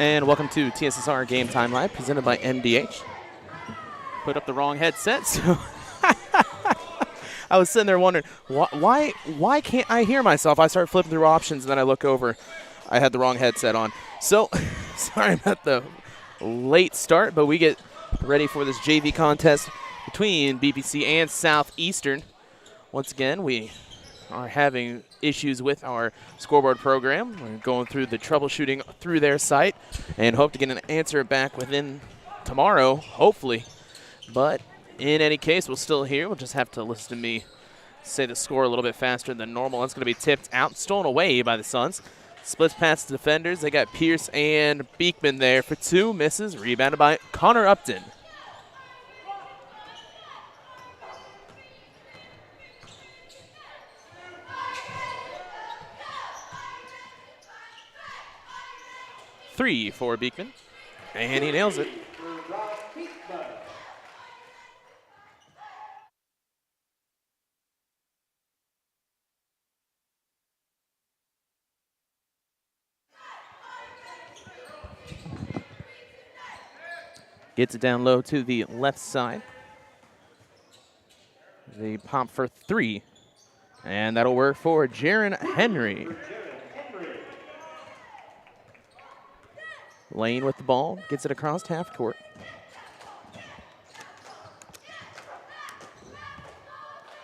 And welcome to TSSR Game Time Live, presented by MDH. Put up the wrong headset, so I was sitting there wondering, why can't I hear myself? I start flipping through options, and then I look over. I had the wrong headset on. So, sorry about the late start, but we get ready for this JV contest between BPC and Southeastern. Once again, we are having issues with our scoreboard program. We're going through the troubleshooting through their site and hope to get an answer back within tomorrow, hopefully. But in any case, we're still here. We'll just have to listen to me say the score a little bit faster than normal. That's going to be tipped out, stolen away by the Suns. Splits past the defenders. They got Pierce and Beekman there for two misses. Rebounded by Connor Upton. Three for Beekman, and he nails it. Gets it down low to the left side. They pop for three, and that'll work for Jaron Henry. Lane with the ball, gets it across half court.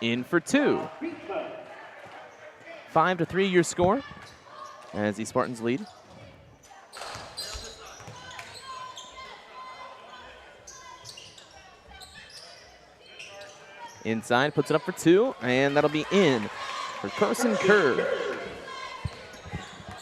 In for two. 5-3 your score as the Spartans lead. Inside, puts it up for two, and that'll be in for Carson Kerr.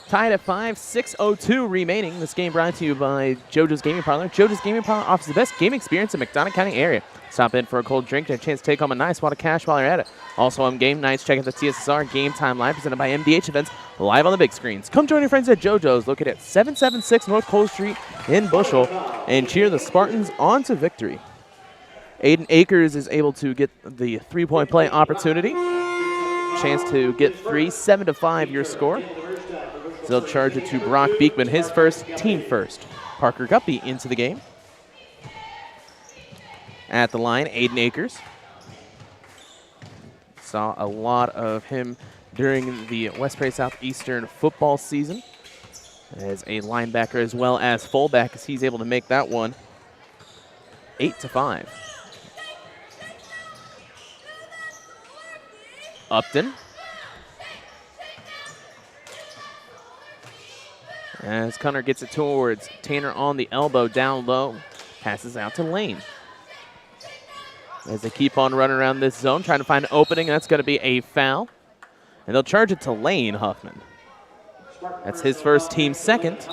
Tied at 5, 6:02 remaining. This game brought to you by JoJo's Gaming Parlor. JoJo's Gaming Parlor offers the best gaming experience in McDonough County area. Stop in for a cold drink and a chance to take home a nice wad of cash while you're at it. Also on game nights, check out the TSSR Game Time Live presented by MDH events live on the big screens. Come join your friends at JoJo's located at 776 North Cole Street in Bushell and cheer the Spartans on to victory. Aiden Akers is able to get the three-point play opportunity. Chance to get three, 7-5 your score. So they'll charge it to Brock Beekman, his first, team first. Parker Guppy into the game. At the line, Aiden Akers. Saw a lot of him during the West Prairie Southeastern football season as a linebacker as well as fullback, as he's able to make that one 8-5. Upton. As Connor gets it towards Tanner on the elbow, down low. Passes out to Lane. As they keep on running around this zone, trying to find an opening, that's going to be a foul. And they'll charge it to Lane Huffman. That's his first, team second.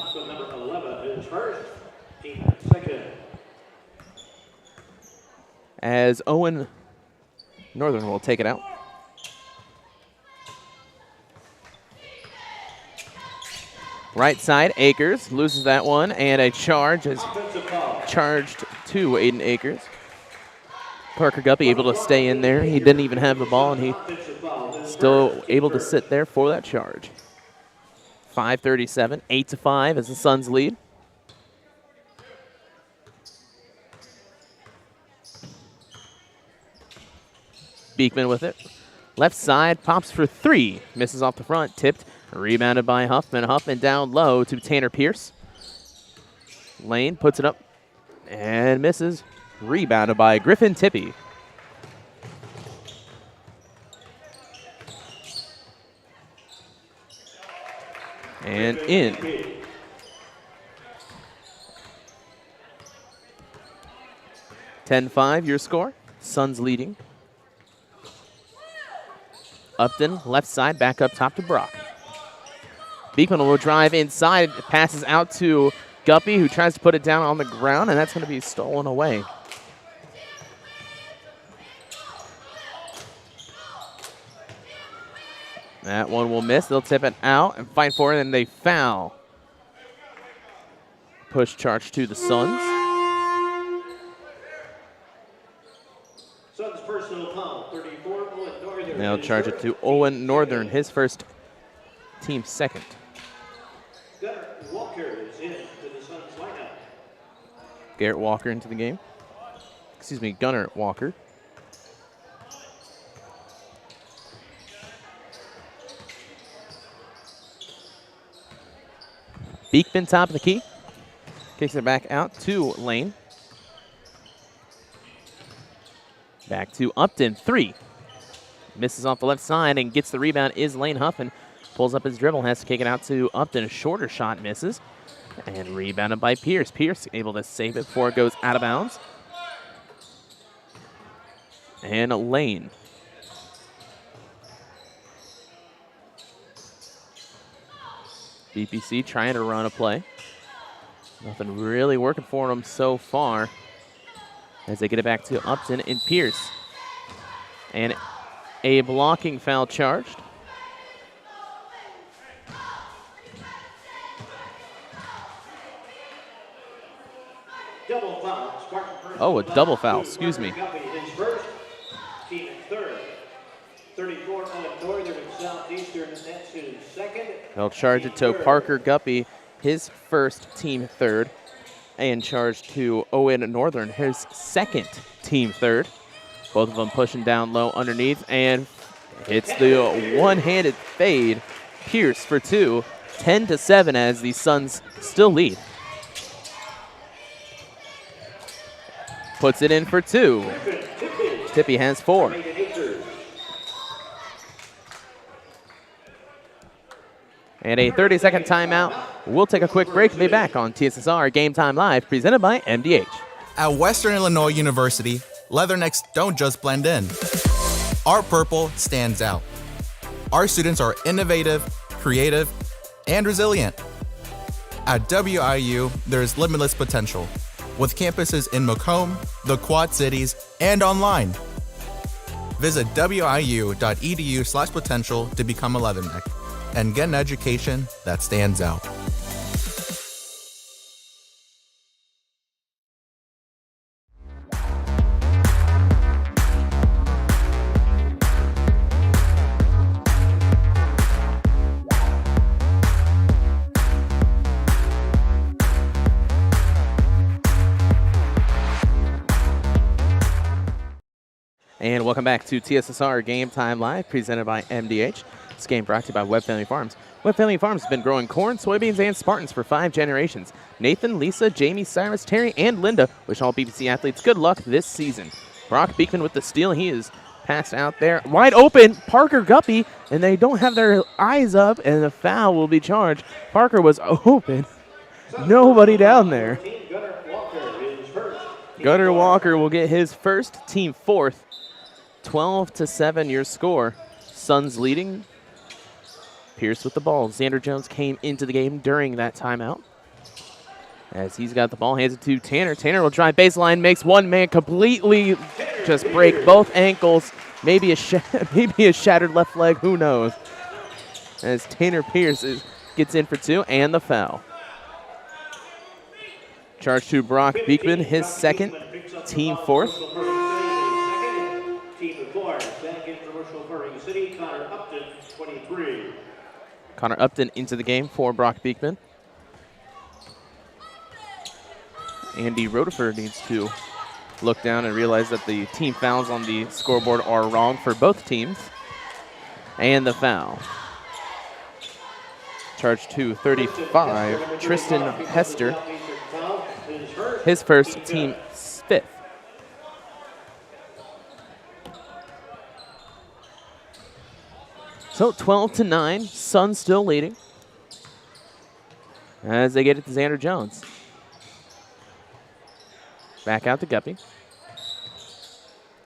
As Owen Northern will take it out. Right side, Akers loses that one, and a charge is charged to Aiden Akers. Parker Guppy able to stay in there. He didn't even have the ball, and he still able to sit there for that charge. 5:37, 8-5 as the Suns lead. Beekman with it. Left side, pops for three. Misses off the front, tipped. Rebounded by Huffman. Huffman down low to Tanner Pierce. Lane puts it up and misses. Rebounded by Griffin Tippy. And in. (10-5) your score. Suns leading. Upton, left side, back up top to Brock. Beekman will drive inside, passes out to Guppy, who tries to put it down on the ground, and that's going to be stolen away. That one will miss. They'll tip it out and fight for it, and they foul. Push charge to the Suns. Suns personal foul, 34, Owen Northern. They'll charge it to Owen Northern, his first, team second. Walker is in to the Suns lineup. Garrett Walker into the game. Excuse me, Gunnar Walker. Beekman top of the key. Kicks it back out to Lane. Back to Upton, 3. Misses off the left side and gets the rebound is Lane Huffin. Pulls up his dribble, has to kick it out to Upton. A shorter shot misses. And rebounded by Pierce. Pierce able to save it before it goes out of bounds. And Lane. BPC trying to run a play. Nothing really working for them so far as they get it back to Upton and Pierce. And a blocking foul charged. Double foul. Oh, a double foul, excuse me. His first, team third. 34 Northern and Southeastern, that's his second. They'll charge it to Parker Guppy, his first, team third, and charge to Owen Northern, his second, team third. Both of them pushing down low underneath, and hits the one-handed fade. Pierce for 2, 10-7 as the Suns still lead. Puts it in for 2. Tippy has 4. And a 30-second timeout. We'll take a quick break and be back on TSSR Game Time Live, presented by MDH. At Western Illinois University, Leathernecks don't just blend in. Our purple stands out. Our students are innovative, creative, and resilient. At WIU, there's limitless potential, with campuses in Macomb, the Quad Cities, and online. Visit wiu.edu/potential to become a Leatherneck and get an education that stands out. And welcome back to TSSR Game Time Live, presented by MDH. This game brought to you by Webb Family Farms. Webb Family Farms has been growing corn, soybeans, and Spartans for 5 generations. Nathan, Lisa, Jamie, Cyrus, Terry, and Linda wish all BPC athletes good luck this season. Brock Beekman with the steal. He is passed out there. Wide open, Parker Guppy, and they don't have their eyes up, and the foul will be charged. Parker was open. Nobody down there. Gunnar Walker will get his first, team fourth. 12-7 your score. Suns leading. Pierce with the ball. Xander Jones came into the game during that timeout. As he's got the ball, hands it to Tanner. Tanner will drive baseline, makes one man completely just break both ankles. Maybe a shattered left leg, who knows. As Tanner Pierce gets in for 2 and the foul. Charge to Brock Beekman, his second, team fourth. Team 4, back in Commercial City, Connor Upton, 23. Connor Upton into the game for Brock Beekman. Andy Rodeford needs to look down and realize that the team fouls on the scoreboard are wrong for both teams. And the foul. Charge to 35, Tristan Hester. His first, team fifth. So 12-9, Suns still leading as they get it to Xander Jones. Back out to Guppy.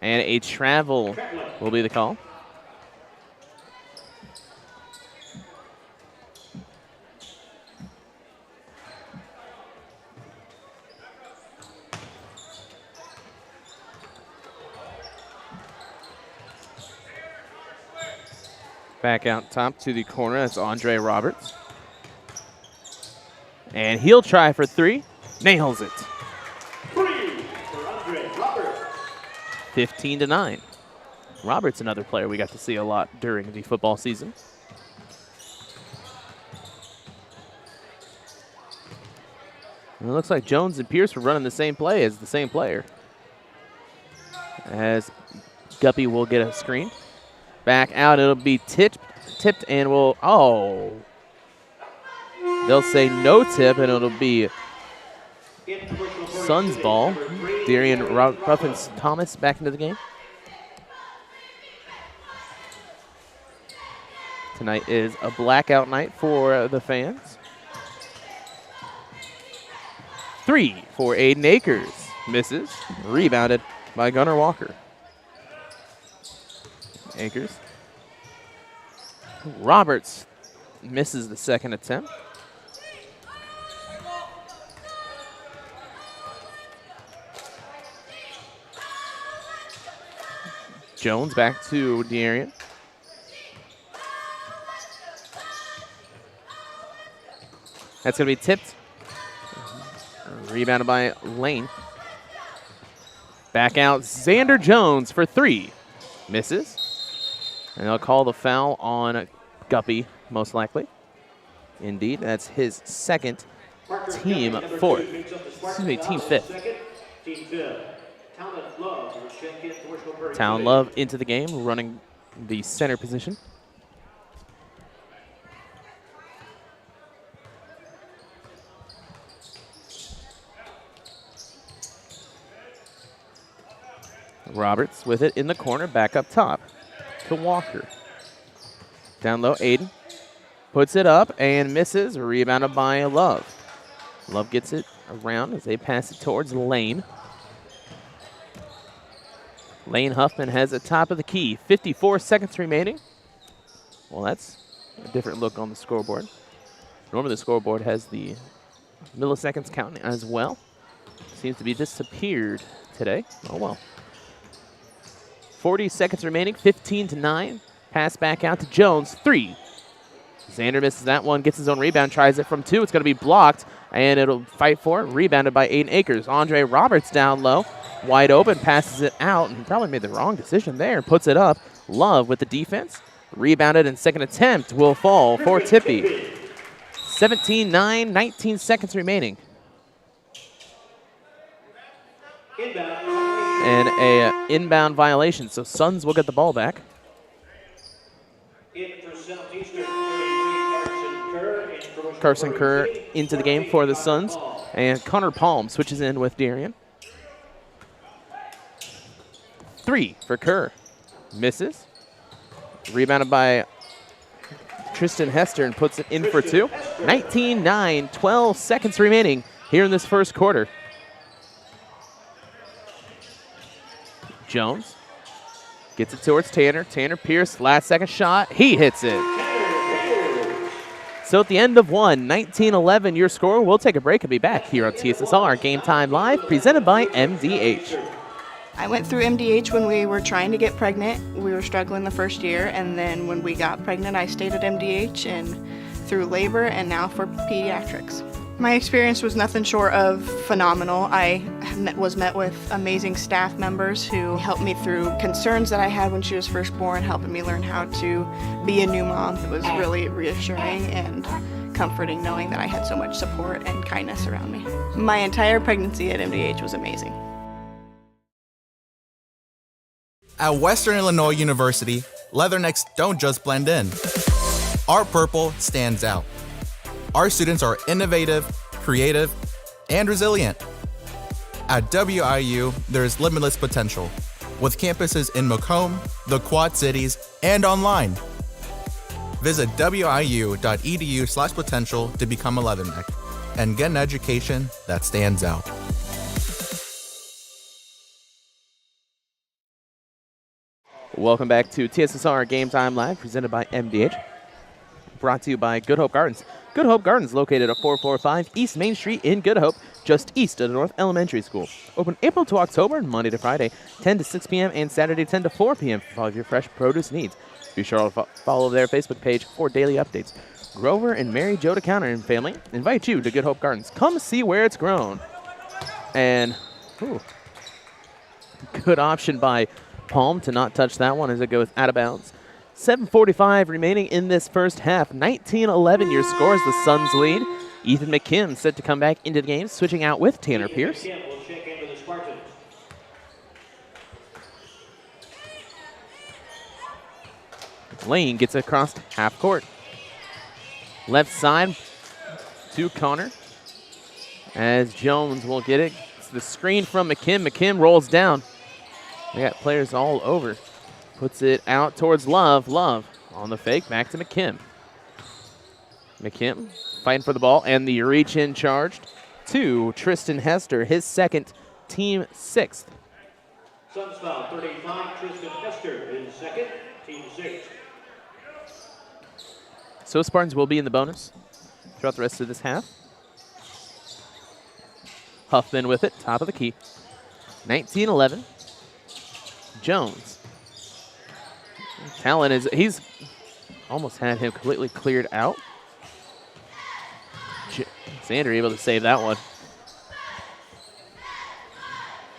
And a travel will be the call. Back out top to the corner, that's Andre Roberts. And he'll try for 3, nails it. 3 for Andre Roberts. 15-9. Roberts, another player we got to see a lot during the football season. And it looks like Jones and Pierce were running the same play as the same player. As Guppy will get a screen. Back out, it'll be tipped and will, they'll say no tip, and it'll be Suns ball. Darian Ruffins Thomas back into the game. Tonight is a blackout night for the fans. 3 for Aiden Akers. Misses. Rebounded by Gunnar Walker. Akers. Roberts misses the second attempt. Jones back to De'Arian. That's going to be tipped. Rebounded by Lane. Back out, Xander Jones for 3. Misses. And they'll call the foul on Guppy, most likely. Indeed, that's his second, team fourth. Excuse me, team fifth. Town Love into the game, running the center position. Roberts with it in the corner, back up top to Walker. Down low, Aiden puts it up and misses, rebounded by Love. Love gets it around as they pass it towards Lane. Lane Huffman has the top of the key, 54 seconds remaining. Well, that's a different look on the scoreboard. Normally the scoreboard has the milliseconds counting as well. Seems to be disappeared today. Oh well. 40 seconds remaining, 15-9. Pass back out to Jones, 3. Xander misses that one, gets his own rebound, tries it from 2. It's going to be blocked, and it'll fight for it. Rebounded by Aiden Akers. Andre Roberts down low, wide open, passes it out, and probably made the wrong decision there. Puts it up. Love with the defense. Rebounded, and second attempt will fall for Tippy. 17-9, 19 seconds remaining. And a inbound violation, so Suns will get the ball back. Carson Kerr into the game for the Suns, and Connor Palm switches in with Darian. 3 for Kerr. Misses. Rebounded by Tristan Hester and puts it in for 2. 19-9, 12 seconds remaining here in this first quarter. Jones gets it towards Tanner. Tanner Pierce, last second shot. He hits it. So at the end of 19-11, your score. We'll take a break and be back here on TSSR Game Time Live, presented by MDH. I went through MDH when we were trying to get pregnant. We were struggling the first year, and then when we got pregnant, I stayed at MDH and through labor and now for pediatrics. My experience was nothing short of phenomenal. I was met with amazing staff members who helped me through concerns that I had when she was first born, helping me learn how to be a new mom. It was really reassuring and comforting knowing that I had so much support and kindness around me. My entire pregnancy at MDH was amazing. At Western Illinois University, leathernecks don't just blend in. Our purple stands out. Our students are innovative, creative, and resilient. At WIU, there's limitless potential, with campuses in Macomb, the Quad Cities, and online. Visit wiu.edu/potential to become a leatherneck and get an education that stands out. Welcome back to TSSR Game Time Live, presented by MDH. Brought to you by Good Hope Gardens. Good Hope Gardens, located at 445 East Main Street in Good Hope, just east of the North Elementary School. Open April to October, Monday to Friday, 10 to 6 p.m. and Saturday 10 to 4 p.m. for all of your fresh produce needs. Be sure to follow their Facebook page for daily updates. Grover and Mary Jo DeCounter and family invite you to Good Hope Gardens. Come see where it's grown. And, good option by Palm to not touch that one as it goes out of bounds. 7:45 remaining in this first half. 19-11 your scores. The Suns lead. Ethan McKim set to come back into the game, switching out with Tanner Pierce. McKim will check into the Spartans. Lane gets across half court. Left side to Connor. As Jones will get it. It's the screen from McKim. McKim rolls down. They got players all over. Puts it out towards Love. Love on the fake. Back to McKim. McKim fighting for the ball. And the reach in charged to Tristan Hester. His second, team sixth. Suns foul 35. Tristan Hester. His second, team sixth. So Spartans will be in the bonus throughout the rest of this half. Huffman with it, top of the key. 19-11. Jones. Talon he's almost had him completely cleared out. Xander able to save that one.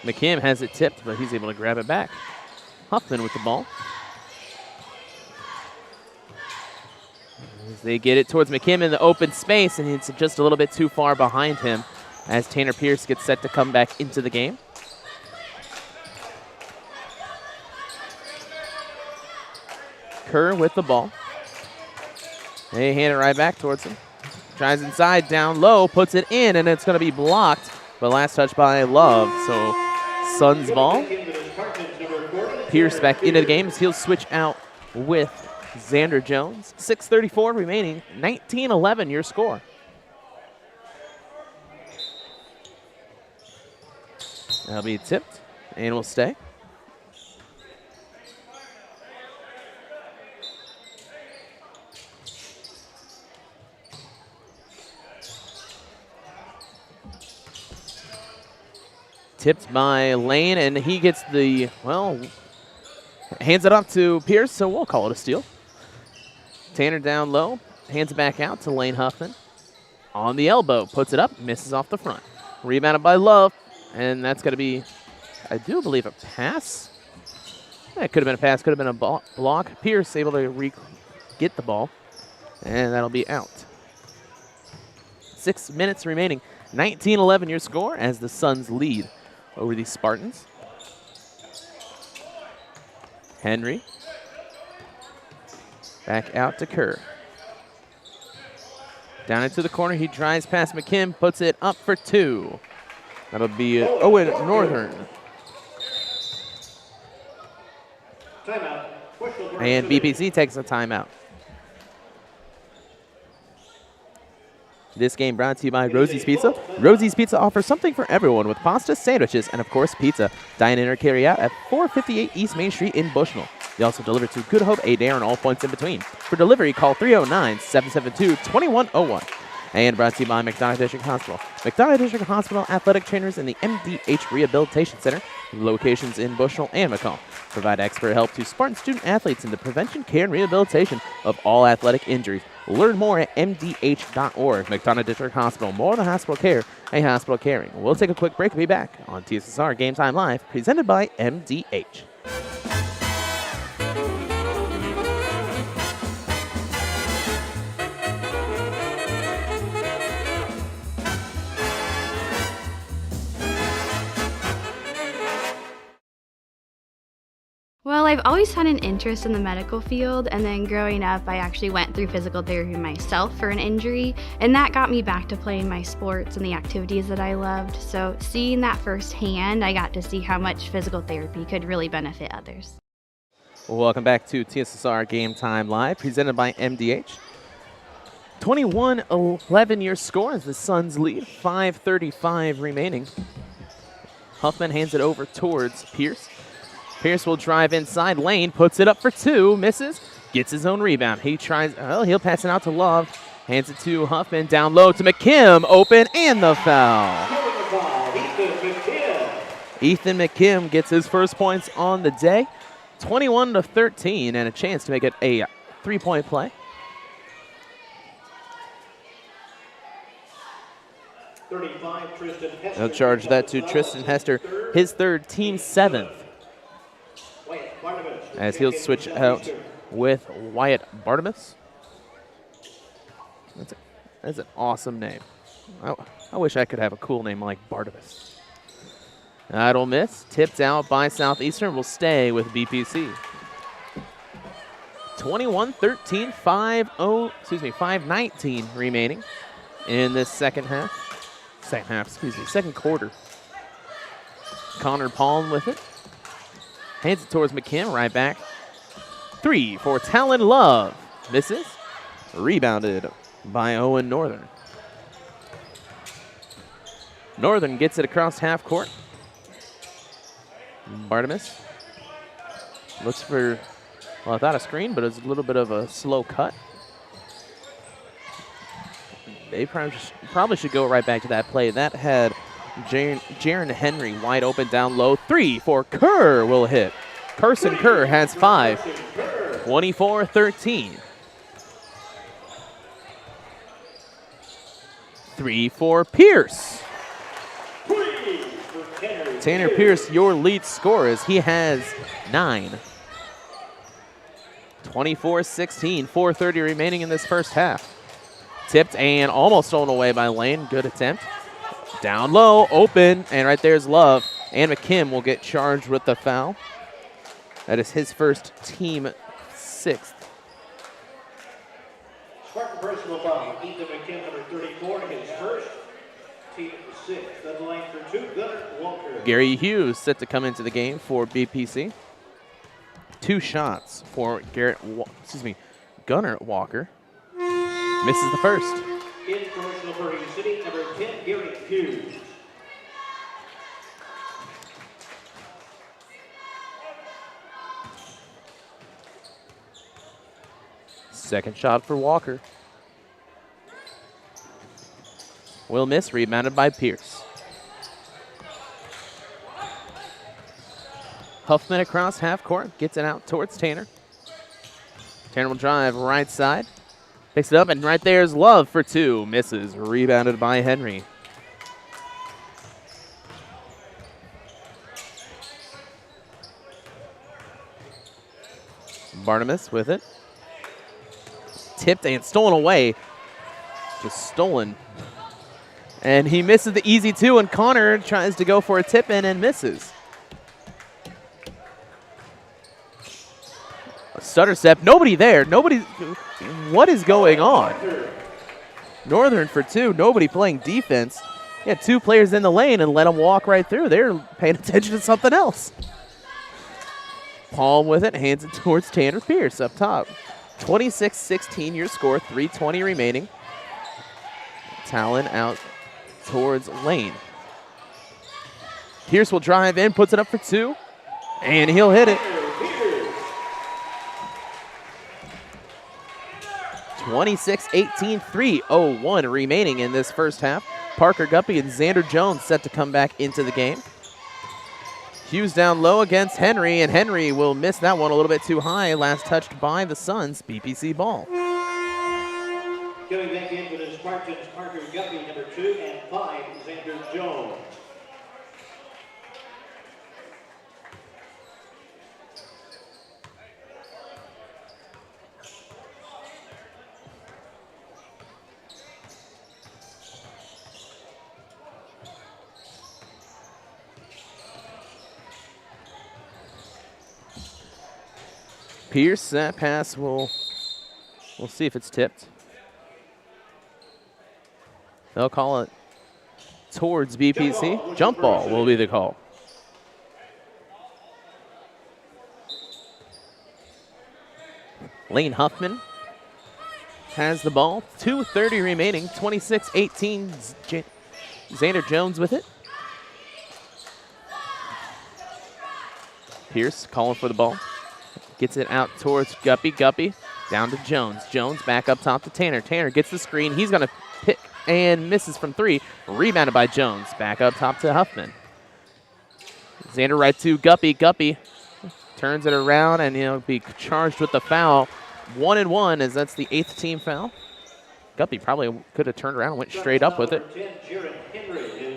McKim has it tipped, but he's able to grab it back. Huffman with the ball. As they get it towards McKim in the open space, and it's just a little bit too far behind him as Tanner Pierce gets set to come back into the game. Kerr with the ball. They hand it right back towards him. Tries inside, down low, puts it in, and it's going to be blocked. But last touch by Love, so Suns ball. Pierce back into the game as he'll switch out with Xander Jones. 6:34 remaining, 19-11 your score. That'll be tipped and will stay. Tipped by Lane, and he gets the, well, hands it off to Pierce, so we'll call it a steal. Tanner down low, hands it back out to Lane Huffman. On the elbow, puts it up, misses off the front. Rebounded by Love, and that's going to be, I do believe, a pass. It could have been a pass, could have been a block. Pierce able to get the ball, and that'll be out. 6 minutes remaining. 19-11 your score as the Suns lead over the Spartans. Henry. Back out to Kerr. Down into the corner, he drives past McKim, puts it up for two. That'll be Owen Northern. Timeout. And BPC takes a timeout. This game brought to you by Rosie's Pizza. Rosie's Pizza offers something for everyone with pasta, sandwiches, and of course pizza. Dine in or carry out at 458 East Main Street in Bushnell. They also deliver to Good Hope, Adair, and all points in between. For delivery, call 309-772-2101. And brought to you by McDonough District Hospital. McDonough District Hospital athletic trainers in the MDH Rehabilitation Center, locations in Bushnell and Macomb. Provide expert help to Spartan student athletes in the prevention, care, and rehabilitation of all athletic injuries. Learn more at mdh.org. McDonough District Hospital, more than hospital care, a hospital caring. We'll take a quick break and be back on TSSR Game Time Live, presented by MDH. Well, I've always had an interest in the medical field, and then growing up, I actually went through physical therapy myself for an injury, and that got me back to playing my sports and the activities that I loved. So seeing that firsthand, I got to see how much physical therapy could really benefit others. Welcome back to TSSR Game Time Live, presented by MDH. 21-11 your score as the Suns lead, 5:35 remaining. Huffman hands it over towards Pierce. Pierce will drive inside lane, puts it up for two, misses, gets his own rebound. He tries, well, he'll pass it out to Love, hands it to Huffman, down low to McKim, open, and the foul. Ethan McKim gets his first points on the day, 21-13, and a chance to make it a three-point play. They'll charge that to Tristan Hester, his third, team seventh. As he'll switch out with Wyatt Bartimus. That's an awesome name. I wish I could have a cool name like Barnabas. That'll miss. Tipped out by Southeastern. Will stay with BPC. 21-13, 5:19 remaining in this second quarter. Connor Palm with it. Hands it towards McKim, right back. 3 for Talon Love. Misses. Rebounded by Owen Northern. Northern gets it across half court. Barnabas looks for, well, I thought a screen, but it was a little bit of a slow cut. They probably should go right back to that play. That had Jaron Henry wide open down low. 3 for Kerr will hit. Carson Kerr has 5. 24-13. 3 for Pierce. Tanner Pierce, your lead scorer, as he has 9. 24-16, 4:30 remaining in this first half. Tipped and almost stolen away by Lane. Good attempt. Down low, open, and right there's Love. And McKim will get charged with the foul. That is his first, team 6th. Spartan personal foul. Ethan McKim, number 34, his first, team 6. That's the line for 2, Gunnar Walker. Gary Hughes set to come into the game for BPC. 2 shots for Gunnar Walker. Misses the first. In Bushnell-Prairie City, number 10, Gary Hughes. Second shot for Walker. Will miss, rebounded by Pierce. Huffman across half court, gets it out towards Tanner. Tanner will drive right side. Picks it up, and right there's Love for 2. Misses, rebounded by Henry. Barnabas with it. Tipped and stolen away. Just stolen. And he misses the easy 2, and Connor tries to go for a tip-in and misses. A stutter step. Nobody there. Nobody. What is going on? Northern for 2. Nobody playing defense. He had 2 players in the lane and let them walk right through. They're paying attention to something else. Palm with it. Hands it towards Tanner Pierce up top. 26-16 your score. 3:20 remaining. Talon out towards Lane. Pierce will drive in. Puts it up for 2. And he'll hit it. 26-18, 3:01 remaining in this first half. Parker Guppy and Xander Jones set to come back into the game. Hughes down low against Henry, and Henry will miss that one a little bit too high. Last touched by the Suns. BPC ball. Coming back in for the Spartans, Parker Guppy, number 2, and 5, Xander Jones. Pierce, that pass we'll see if it's tipped. They'll call it towards BPC. Jump ball will be the call. Lane Huffman has the ball. 2:30 remaining. 26-18. Xander Jones with it. Pierce calling for the ball. Gets it out towards Guppy. Guppy down to Jones. Jones back up top to Tanner. Tanner gets the screen. He's going to pick and misses from 3. Rebounded by Jones. Back up top to Huffman. Xander right to Guppy. Guppy turns it around, and he'll be charged with the foul. 1-1, as that's the 8th team foul. Guppy probably could have turned around and went straight up with it.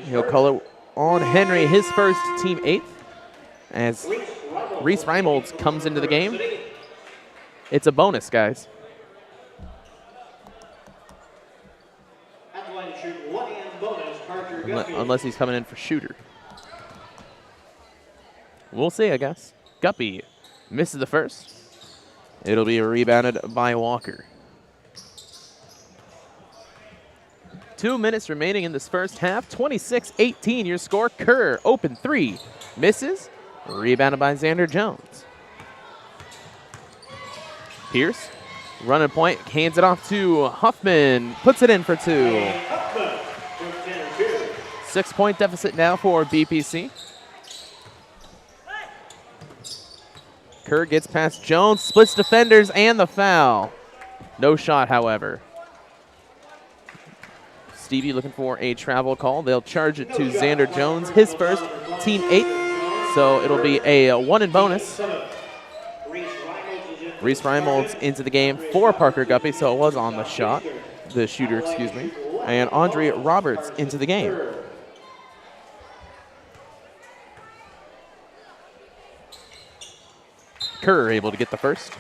He'll call it on Henry, his first, team 8th, as Reese Reimolds comes into the game. It's a bonus, guys. At the line to shoot 1 and Parker Guppy. Unless he's coming in for shooter. We'll see, I guess. Guppy misses the first. It'll be rebounded by Walker. 2 minutes remaining in this first half. 26-18 your score. Kerr, open three. Misses. Rebounded by Xander Jones. Pierce, running point, hands it off to Huffman. Puts it in for two. 6-point deficit now for BPC. Kerr gets past Jones, splits defenders, and the foul. No shot, however. Stevie looking for a travel call. They'll charge it to Xander Jones, his first, team 8. So it'll be a 1 in bonus. Reese Reimolds into the game for Parker Guppy, so it was on the shot, the shooter, excuse me. And Andre Roberts into the game. Kerr able to get the first.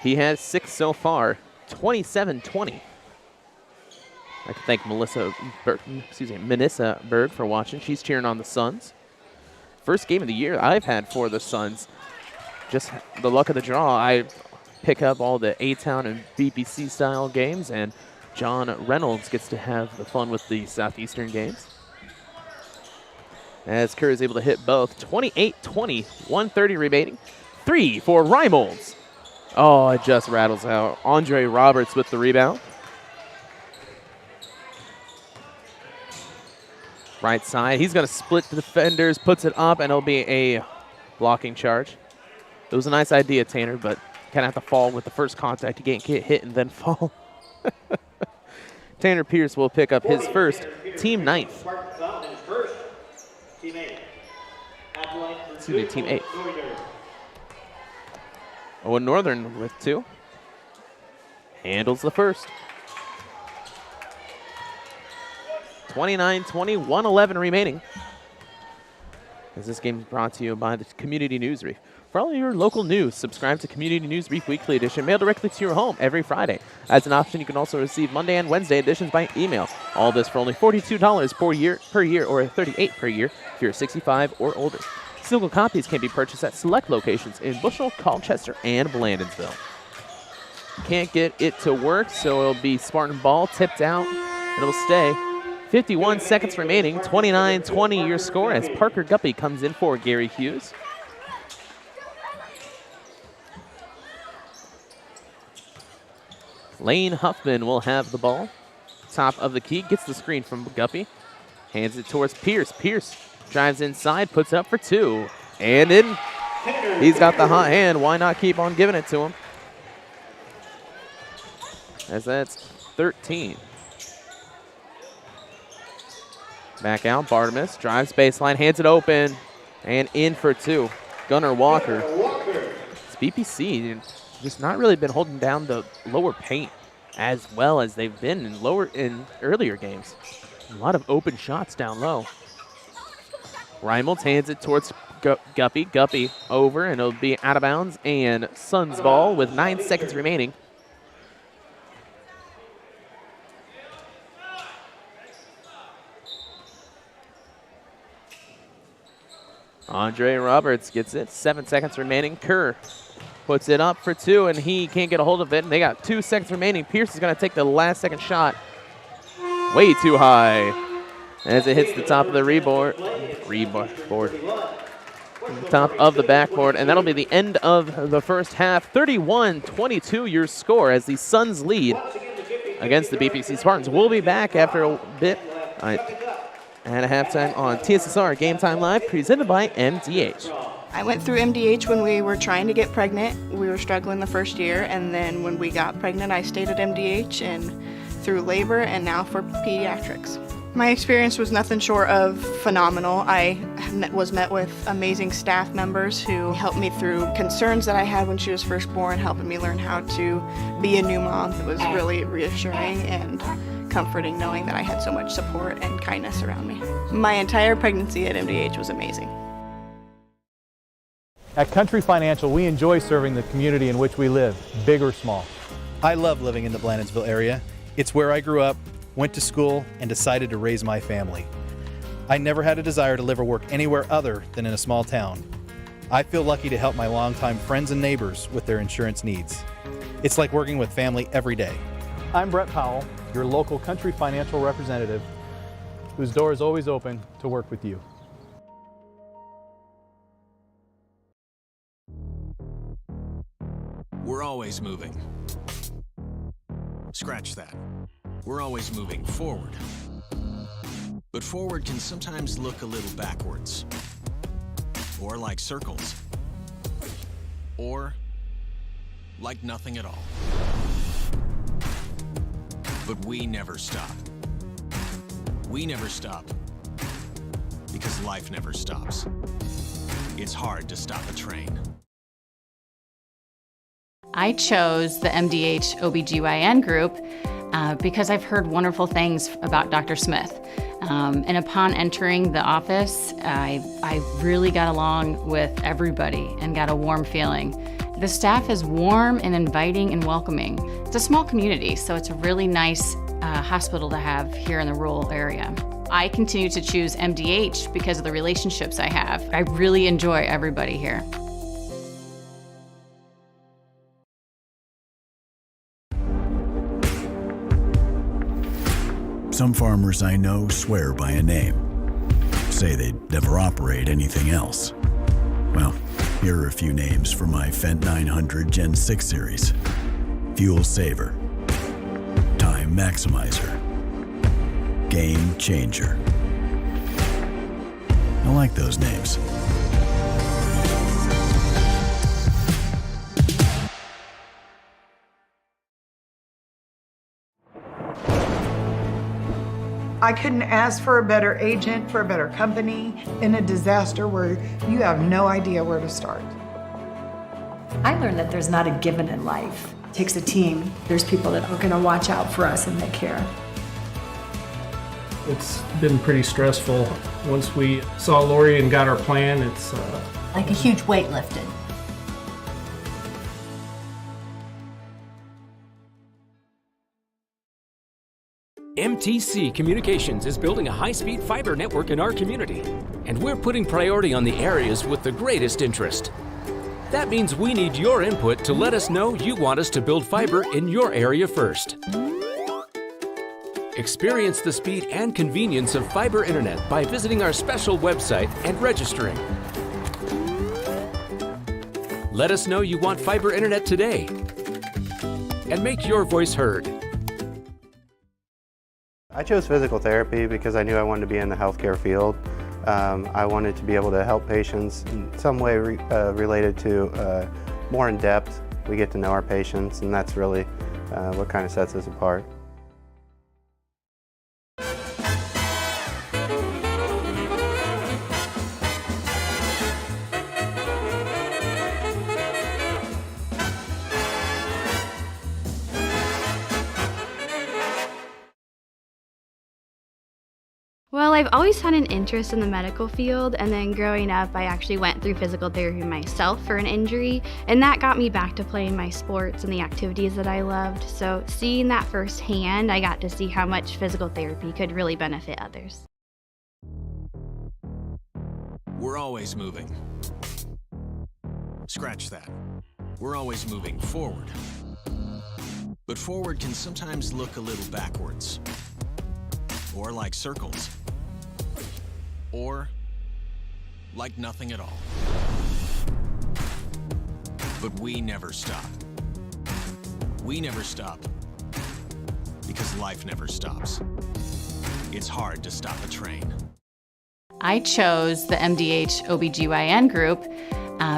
He has 6 so far, 27-20. I can thank Manissa Berg for watching. She's cheering on the Suns. First game of the year I've had for the Suns. Just the luck of the draw. I pick up all the A-Town and BPC style games, and John Reynolds gets to have the fun with the Southeastern games. As Kerr is able to hit both. 28-20, 1:30 remaining. 3 for Reimolds. Oh, it just rattles out. Andre Roberts with the rebound. Right side, he's going to split the defenders, puts it up, and it'll be a blocking charge. It was a nice idea, Tanner, but kind of have to fall with the first contact. You can't get hit and then fall. Tanner Pierce will pick up his first, team 9th. Excuse me, team 8. Owen Northern with 2. Handles the first. 29-20, 1:11 remaining. As this game is brought to you by the Community News Brief. For all your local news, subscribe to Community News Brief Weekly Edition, mailed directly to your home every Friday. As an option, you can also receive Monday and Wednesday editions by email. All this for only $42 per year, or $38 per year if you're 65 or older. Single copies can be purchased at select locations in Bushnell, Colchester, and Blandonsville. Can't get it to work, so it'll be Spartan ball tipped out, and it'll stay. 51 seconds remaining, 29-20 your score as Parker Guppy comes in for Gary Hughes. Lane Huffman will have the ball. Top of the key, gets the screen from Guppy. Hands it towards Pierce. Pierce drives inside, puts it up for 2. And in. He's got the hot hand. Why not keep on giving it to him? As that's 13. Back out, Bartimus drives baseline, hands it open, and in for 2. Gunnar Walker. It's BPC just not really been holding down the lower paint as well as they've been in earlier games. A lot of open shots down low. Reimolds hands it towards Guppy. Guppy over, and it'll be out of bounds, and Suns ball with 9 seconds remaining. Andre Roberts gets it. 7 seconds remaining. Kerr puts it up for 2, and he can't get a hold of it. And they got 2 seconds remaining. Pierce is going to take the last second shot. Way too high. As it hits the top of the top of the backboard. And that'll be the end of the first half. 31-22 your score as the Suns lead against the BPC Spartans. We'll be back after a bit. At halftime on TSSR Game Time Live, presented by MDH. I went through MDH when we were trying to get pregnant. We were struggling the first year, and then when we got pregnant, I stayed at MDH and through labor and now for pediatrics. My experience was nothing short of phenomenal. I was met with amazing staff members who helped me through concerns that I had when she was first born, helping me learn how to be a new mom. It was really reassuring and comforting knowing that I had so much support and kindness around me. My entire pregnancy at MDH was amazing. At Country Financial, we enjoy serving the community in which we live, big or small. I love living in the Blandonsville area. It's where I grew up, went to school, and decided to raise my family. I never had a desire to live or work anywhere other than in a small town. I feel lucky to help my longtime friends and neighbors with their insurance needs. It's like working with family every day. I'm Brett Powell, your local country financial representative, whose door is always open to work with you. We're always moving. Scratch that. We're always moving forward. But forward can sometimes look a little backwards. Or like circles. Or like nothing at all. But we never stop. We never stop because life never stops. It's hard to stop a train. I chose the MDH OBGYN group because I've heard wonderful things about Dr. Smith. And upon entering the office, I really got along with everybody and got a warm feeling. The staff is warm and inviting and welcoming. It's a small community, so it's a really nice hospital to have here in the rural area. I continue to choose MDH because of the relationships I have. I really enjoy everybody here. Some farmers I know swear by a name, say they'd never operate anything else. Well, here are a few names for my Fendt 900 Gen 6 series. Fuel Saver, Time Maximizer, Game Changer. I like those names. I couldn't ask for a better agent, for a better company in a disaster where you have no idea where to start. I learned that there's not a given in life. It takes a team. There's people that are gonna watch out for us and they care. It's been pretty stressful. Once we saw Lori and got our plan, it's like a huge weight lifted. MTC Communications is building a high-speed fiber network in our community, and we're putting priority on the areas with the greatest interest. That means we need your input to let us know you want us to build fiber in your area first. Experience the speed and convenience of fiber internet by visiting our special website and registering. Let us know you want fiber internet today, and make your voice heard. I chose physical therapy because I knew I wanted to be in the healthcare field. I wanted to be able to help patients in some way related to more in depth. We get to know our patients, and that's really what kind of sets us apart. Well, I've always had an interest in the medical field, and then growing up, I actually went through physical therapy myself for an injury, and that got me back to playing my sports and the activities that I loved. So seeing that firsthand, I got to see how much physical therapy could really benefit others. We're always moving. Scratch that. We're always moving forward. But forward can sometimes look a little backwards. Or like circles. Or like nothing at all. But we never stop. We never stop because life never stops. It's hard to stop a train. I chose the MDH OBGYN group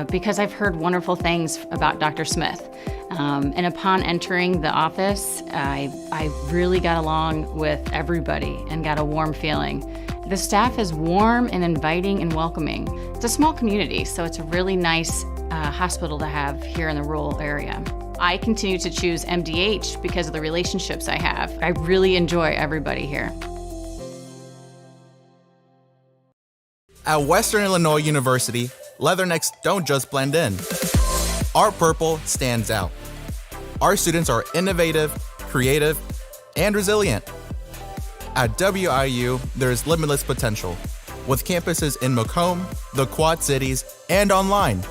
because I've heard wonderful things about Dr. Smith. And upon entering the office, I really got along with everybody and got a warm feeling. The staff is warm and inviting and welcoming. It's a small community, so it's a really nice hospital to have here in the rural area. I continue to choose MDH because of the relationships I have. I really enjoy everybody here. At Western Illinois University, leathernecks don't just blend in. Our purple stands out. Our students are innovative, creative, and resilient. At WIU, there is limitless potential, with campuses in Macomb, the Quad Cities, and online.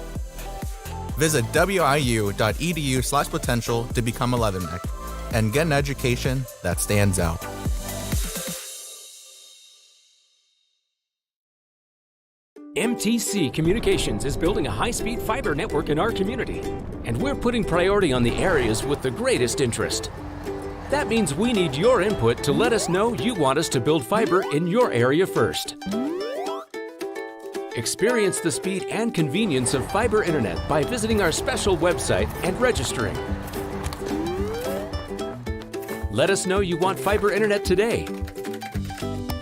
Visit wiu.edu/potential to become a Leatherneck and get an education that stands out. MTC Communications is building a high-speed fiber network in our community, and we're putting priority on the areas with the greatest interest. That means we need your input to let us know you want us to build fiber in your area first. Experience the speed and convenience of fiber internet by visiting our special website and registering. Let us know you want fiber internet today,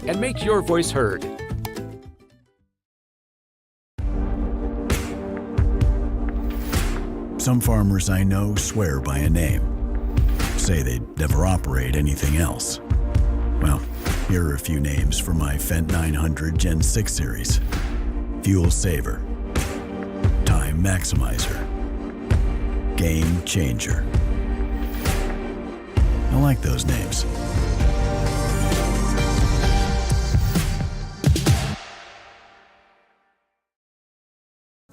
and make your voice heard. Some farmers I know swear by a name. Say they'd never operate anything else. Well, here are a few names for my Fendt 900 Gen 6 series. Fuel Saver, Time Maximizer, Game Changer. I like those names.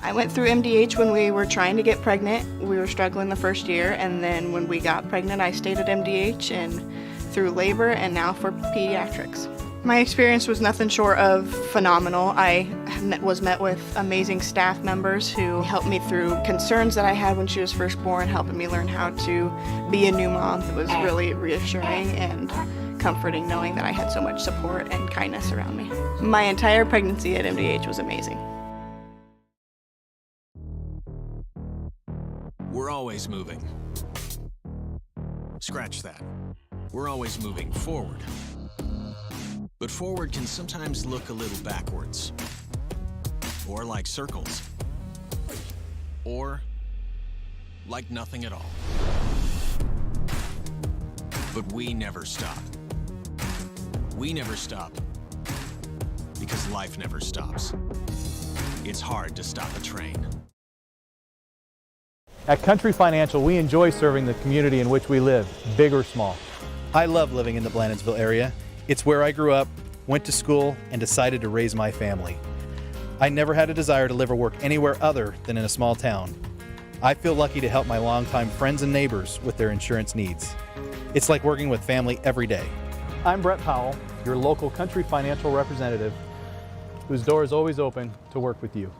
I went through MDH when we were trying to get pregnant. We were struggling the first year, and then when we got pregnant, I stayed at MDH and through labor and now for pediatrics. My experience was nothing short of phenomenal. I was met with amazing staff members who helped me through concerns that I had when she was first born, helping me learn how to be a new mom. It was really reassuring and comforting knowing that I had so much support and kindness around me. My entire pregnancy at MDH was amazing. We're always moving. Scratch that. We're always moving forward. But forward can sometimes look a little backwards, or like circles, or like nothing at all. But we never stop. We never stop because life never stops. It's hard to stop a train. At Country Financial, we enjoy serving the community in which we live, big or small. I love living in the Blandonsville area. It's where I grew up, went to school, and decided to raise my family. I never had a desire to live or work anywhere other than in a small town. I feel lucky to help my longtime friends and neighbors with their insurance needs. It's like working with family every day. I'm Brett Powell, your local Country Financial representative, whose door is always open to work with you.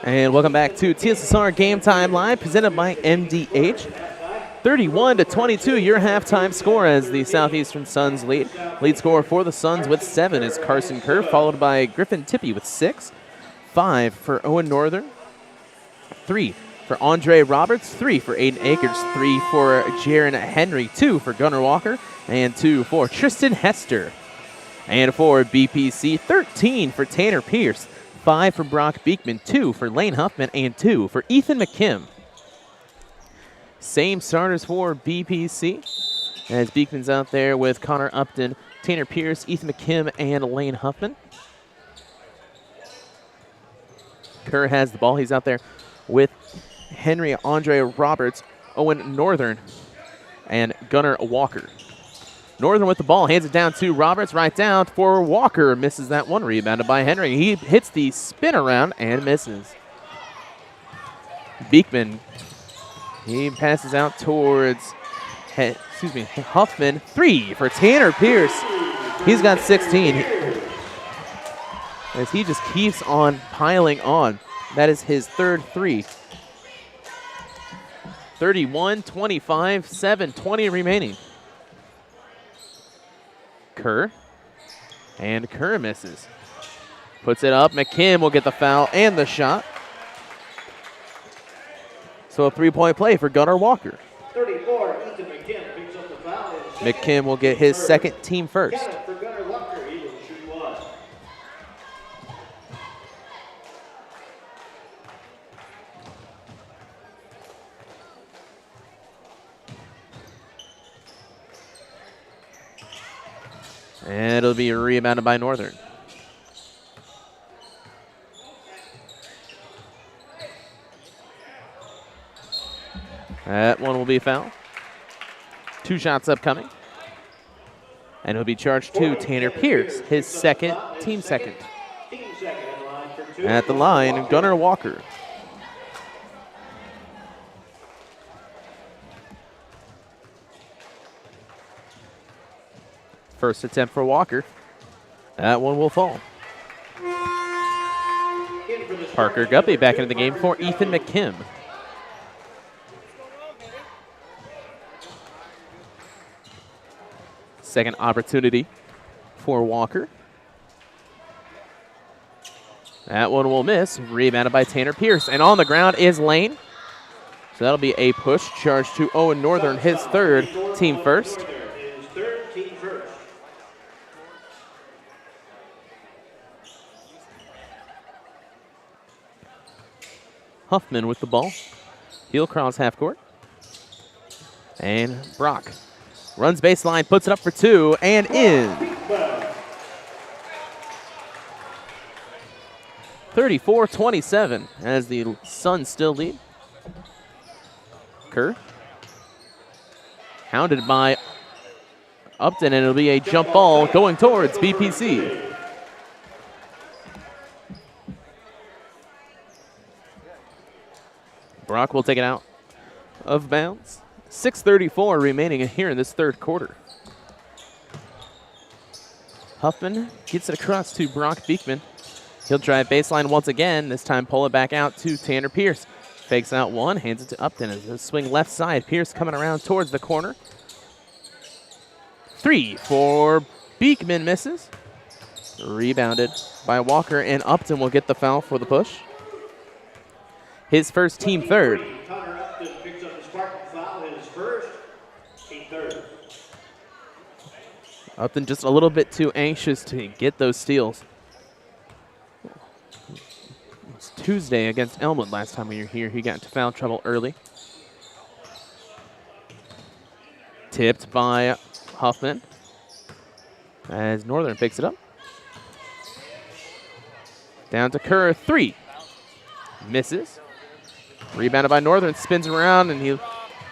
And welcome back to TSSR Game Time Live, presented by MDH. 31-22, your halftime score as the Southeastern Suns lead. Lead scorer for the Suns with 7 is Carson Kerr, followed by Griffin Tippie with 6. 5 for Owen Northern. 3 for Andre Roberts. 3 for Aiden Akers. 3 for Jaron Henry. 2 for Gunnar Walker. And 2 for Tristan Hester. And for BPC, 13 for Tanner Pierce. 5 for Brock Beekman, 2 for Lane Huffman, and 2 for Ethan McKim. Same starters for BPC, as Beekman's out there with Connor Upton, Tanner Pierce, Ethan McKim, and Lane Huffman. Kerr has the ball. He's out there with Henry, Andre Roberts, Owen Northern, and Gunnar Walker. Northern with the ball, hands it down to Roberts, right down for Walker. Misses that one, rebounded by Henry. He hits the spin around and misses. Beekman, he passes out towards, Huffman. 3 for Tanner Pierce. He's got 16. As he just keeps on piling on. That is his third 3. 31-25, 7:20 remaining. Kerr, and Kerr misses. Puts it up. McKim will get the foul and the shot. So a 3-point play for Gunnar Walker. 34, Ethan McKim picks up the foul. McKim will get his second team first. For Gunnar Walker, he will shoot one. And it'll be rebounded by Northern. That one will be fouled. 2 shots upcoming. And he'll be charged to Tanner Pierce, his second, team second. At the line, Gunnar Walker. First attempt for Walker. That one will fall. Parker Guppy back into the game for Ethan McKim. Second opportunity for Walker. That one will miss. Rebounded by Tanner Pierce. And on the ground is Lane. So that'll be a push. Charge to Owen Northern, his third, team first. Huffman with the ball. Heel cross half court. And Brock runs baseline, puts it up for 2, and in. 34-27 as the Suns still lead. Kerr. Hounded by Upton, and it'll be a jump ball going towards BPC. Brock will take it out of bounds. 6:34 remaining here in this third quarter. Huffman gets it across to Brock Beekman. He'll drive baseline once again. This time pull it back out to Tanner Pierce. Fakes out one, hands it to Upton as a swing left side. Pierce coming around towards the corner. 3 for Beekman, misses. Rebounded by Walker, and Upton will get the foul for the push. His first, team third. Connor Upton picks up the Spartan foul, his first, team third. Upton just a little bit too anxious to get those steals. It was Tuesday against Elmwood last time we were here. He got into foul trouble early. Tipped by Huffman as Northern picks it up. Down to Kerr, 3. Misses. Rebounded by Northern, spins around, and he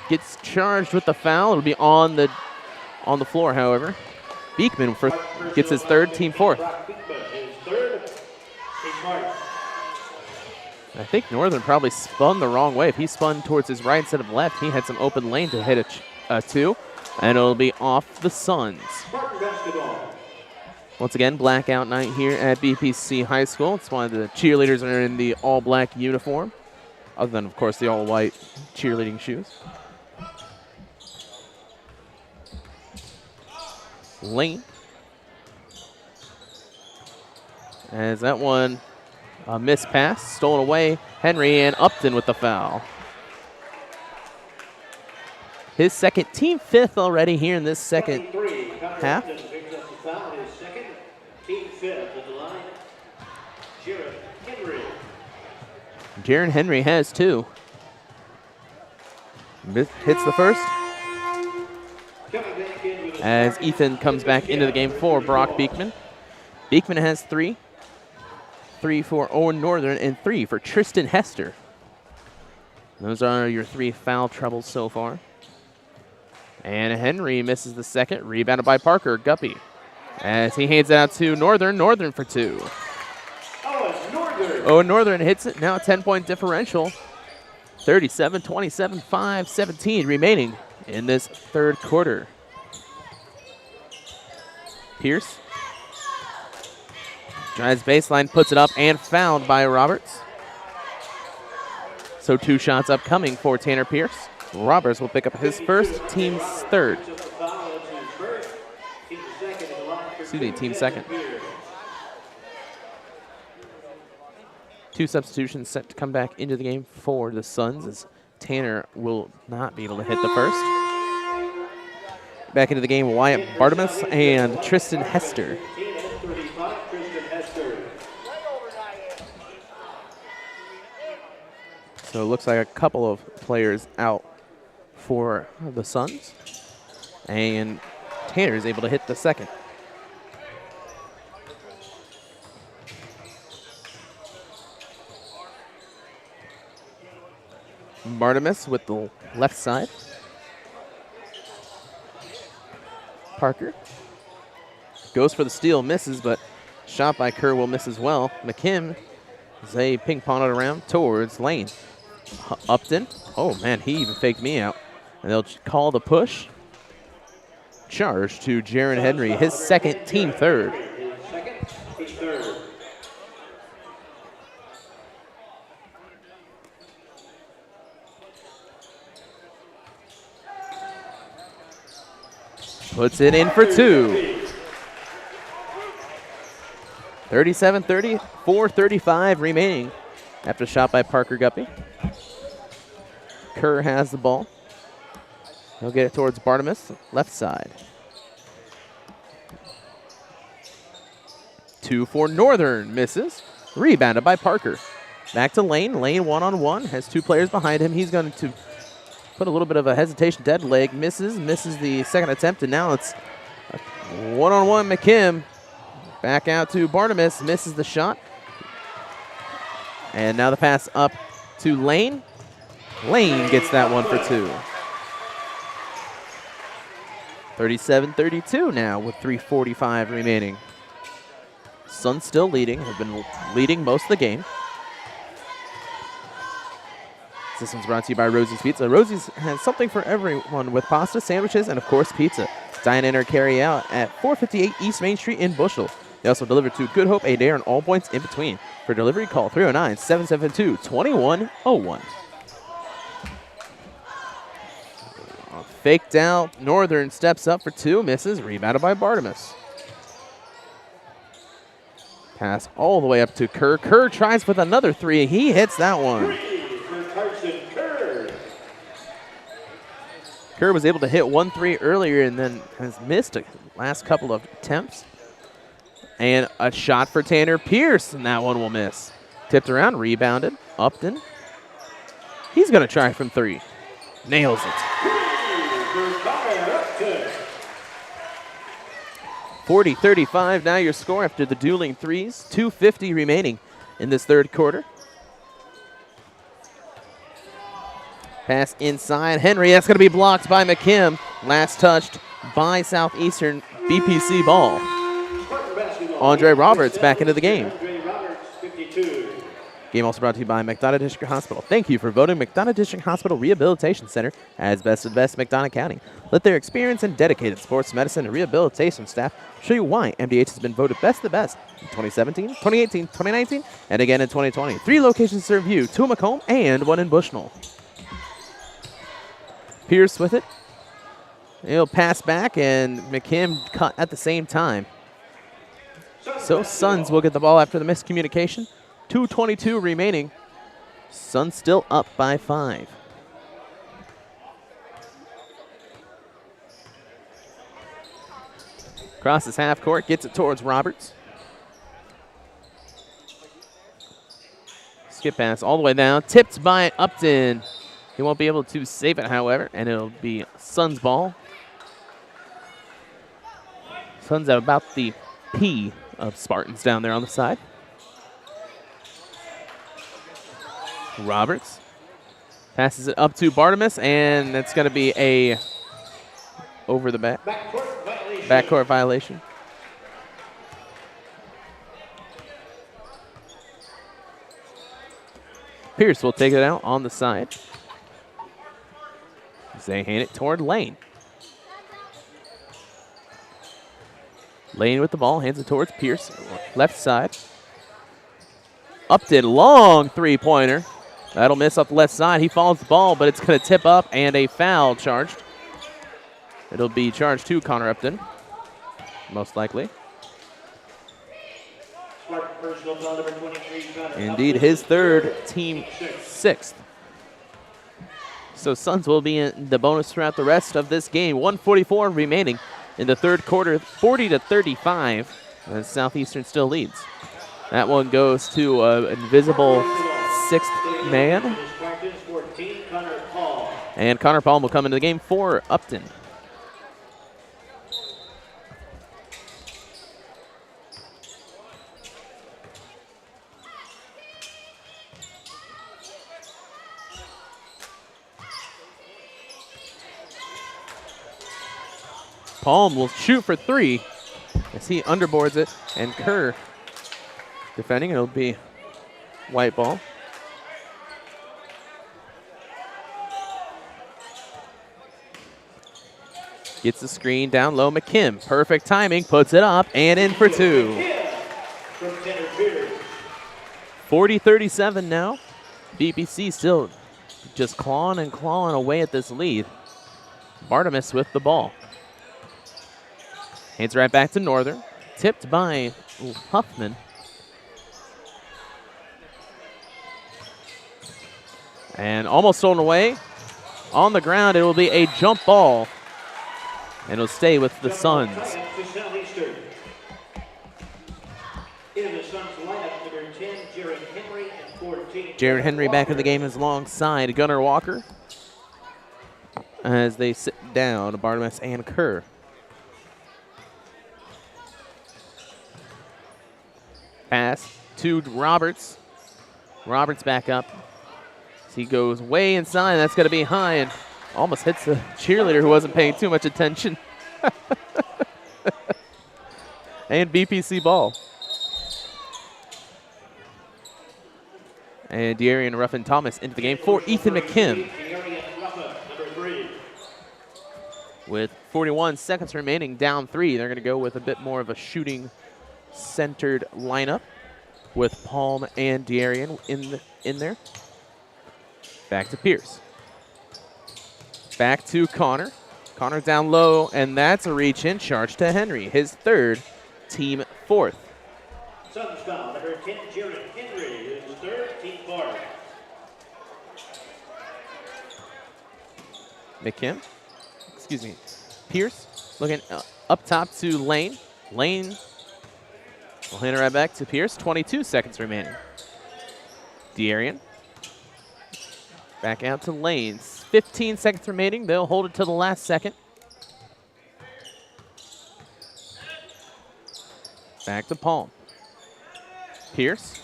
gets charged with the foul. It'll be on the floor, however. Beekman gets his third, team fourth. I think Northern probably spun the wrong way. If he spun towards his right instead of left, he had some open lane to hit a 2, and it'll be off the Suns. Once again, blackout night here at BPC High School. It's why the cheerleaders are in the all-black uniform, other than, of course, the all-white cheerleading shoes. Lane. As that one, a missed pass, stolen away. Henry and Upton with the foul. His second, team fifth already here in this second half. Jaron Henry has 2. Hits the first. As Ethan comes back into the game for Brock Beekman. Beekman has 3. 3 for Owen Northern and 3 for Tristan Hester. Those are your 3 foul troubles so far. And Henry misses the second, rebounded by Parker Guppy. As he hands it out to Northern, Northern for 2. Owen Northern hits it, now a 10-point differential. 37-27, 5:17 remaining in this third quarter. Pierce drives baseline, puts it up, and fouled by Roberts. So 2 shots upcoming for Tanner Pierce. Roberts will pick up his first, team's third. Excuse me, team second. 2 substitutions set to come back into the game for the Suns, as Tanner will not be able to hit the first. Back into the game, Wyatt Bartimus and Tristan Hester. So it looks like a couple of players out for the Suns. And Tanner is able to hit the second. Barnabas with the left side. Parker goes for the steal, misses, but shot by Kerr will miss as well. McKim, they ping-pong it around towards Lane. Upton, oh man, he even faked me out. And they'll call the push. Charge to Jaron Henry, his second, team third. Puts it in for two. 37-30, 4:35 remaining after a shot by Parker Guppy. Kerr has the ball. He'll get it towards Barnabas, left side. 2 for Northern, misses. Rebounded by Parker. Back to Lane. Lane one-on-one, has two players behind him. He's going to put a little bit of a hesitation, dead leg, misses the second attempt, and now it's a one-on-one McKim. Back out to Barnabas, misses the shot. And now the pass up to Lane. Lane gets that one for two. 37-32 now with 3:45 remaining. Suns still leading, have been leading most of the game. This one's brought to you by Rosie's Pizza. Rosie's has something for everyone with pasta, sandwiches, and of course pizza. Dine in or carry out at 458 East Main Street in Bushel. They also deliver to Good Hope, Adair, and all points in between. For delivery, call 309-772-2101. Faked out. Northern steps up for two, misses. Rebounded by Bartimus. Pass all the way up to Kerr. Kerr tries with another three. He hits that one. Kerr was able to hit 1-3 earlier and then has missed the last couple of attempts. And a shot for Tanner Pierce, and that one will miss. Tipped around, rebounded. Upton. He's going to try from three. Nails it. 40-35 now your score after the dueling threes. 2:50 remaining in this third quarter. Pass inside. Henry, that's going to be blocked by McKim. Last touched by Southeastern. BPC ball. Andre Roberts back into the game. Game also brought to you by McDonough District Hospital. Thank you for voting McDonough District Hospital Rehabilitation Center as best of the best in McDonough County. Let their experienced and dedicated sports medicine and rehabilitation staff show you why MDH has been voted best of the best in 2017, 2018, 2019, and again in 2020. 3 locations serve you, 2 in Macomb and 1 in Bushnell. Pierce with it. He'll pass back, and McKim cut at the same time. So Suns will get the ball after the miscommunication. 2:22 remaining. Suns still up by 5. Crosses half court, gets it towards Roberts. Skip pass all the way down, tipped by Upton. He won't be able to save it, however, and it'll be Suns ball. Suns at about the P of Spartans down there on the side. Roberts passes it up to Bartimus, and it's going to be a over the backcourt violation. Pierce will take it out on the side. They hand it toward Lane. Lane with the ball, hands it towards Pierce, left side. Upton, long three-pointer. That'll miss up the left side. He follows the ball, but it's going to tip up, and a foul charged. It'll be charged to Connor Upton, most likely. Indeed, his third, team 6th. So Suns will be in the bonus throughout the rest of this game. 1:44 remaining in the third quarter, 40-35, as Southeastern still leads. That one goes to an invisible 6th man. And Connor Paul will come into the game for Upton. Palm will shoot for 3 as he underboards it, and Kerr defending. It'll be white ball. Gets the screen down low. McKim, perfect timing, puts it up and in for 2. 40-37 now. BPC still just clawing and clawing away at this lead. Bartimus with the ball. Hands right back to Northern. Tipped by Huffman. And almost stolen away. On the ground, it will be a jump ball. And it'll stay with the Suns. Southeastern. In the Suns lineup, number 10, Jared Henry, and 14. Jared Henry back in the game is alongside Gunnar Walker as they sit down, Bartimus and Kerr. Pass to Roberts. Roberts back up. He goes way inside. That's going to be high and almost hits the cheerleader who wasn't paying too much attention. And BPC ball. And De'Arian Ruffin-Thomas into the game for Ethan McKim. With 41 seconds remaining, down 3. They're going to go with a bit more of a shooting-centered lineup with Palm and De'Arian in there. Back to Pierce. Back to Connor. Connor down low, and that's a reach-in charge to Henry. His 3rd, team 4th. Suns foul, number 10, Jared Henry, his 3rd, team 4th. McKim, excuse me, Pierce looking up top to Lane. Lane will hand it right back to Pierce. 22 seconds remaining. De'Arian back out to Lane. 15 seconds remaining. They'll hold it to the last second. Back to Palm. Pierce.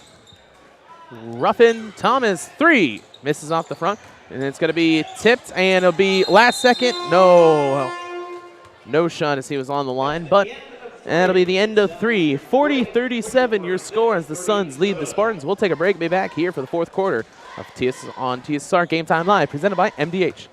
Ruffin-Thomas, 3. Misses off the front. And it's going to be tipped, and it'll be last second. No. No shot as he was on the line, but that'll be the end of 3. 40-37 your score as the Suns lead the Spartans. We'll take a break and be back here for the 4th quarter of TSSR Game Time Live, presented by MDH.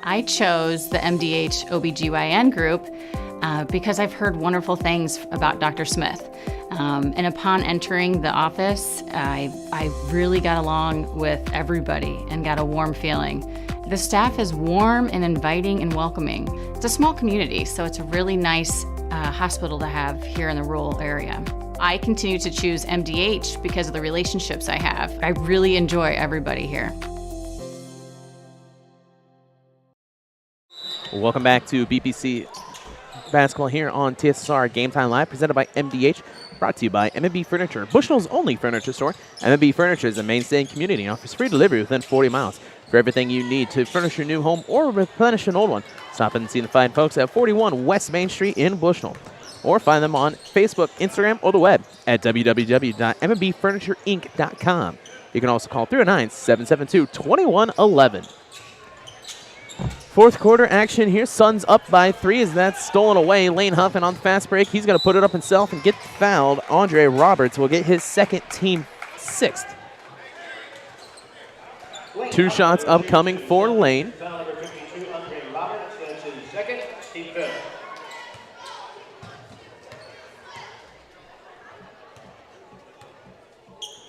I chose the MDH OBGYN group because I've heard wonderful things about Dr. Smith. And upon entering the office, I really got along with everybody and got a warm feeling. The staff is warm and inviting and welcoming. It's a small community, so it's a really nice hospital to have here in the rural area. I continue to choose MDH because of the relationships I have. I really enjoy everybody here. Welcome back to BPC basketball here on TSSR Game Time Live, presented by MDH, brought to you by M&B Furniture, Bushnell's only furniture store. M&B Furniture is a mainstay in community and offers free delivery within 40 miles. For everything you need to furnish your new home or replenish an old one, stop in and see the fine folks at 41 West Main Street in Bushnell. Or find them on Facebook, Instagram, or the web at www.mbfurniturinc.com. You can also call 309-772-2111. 4th quarter action here. Suns up by 3 as that's stolen away. Lane Huffman on the fast break. He's going to put it up himself and get fouled. Andre Roberts will get his 2nd, team 6th. 2 shots upcoming for Lane.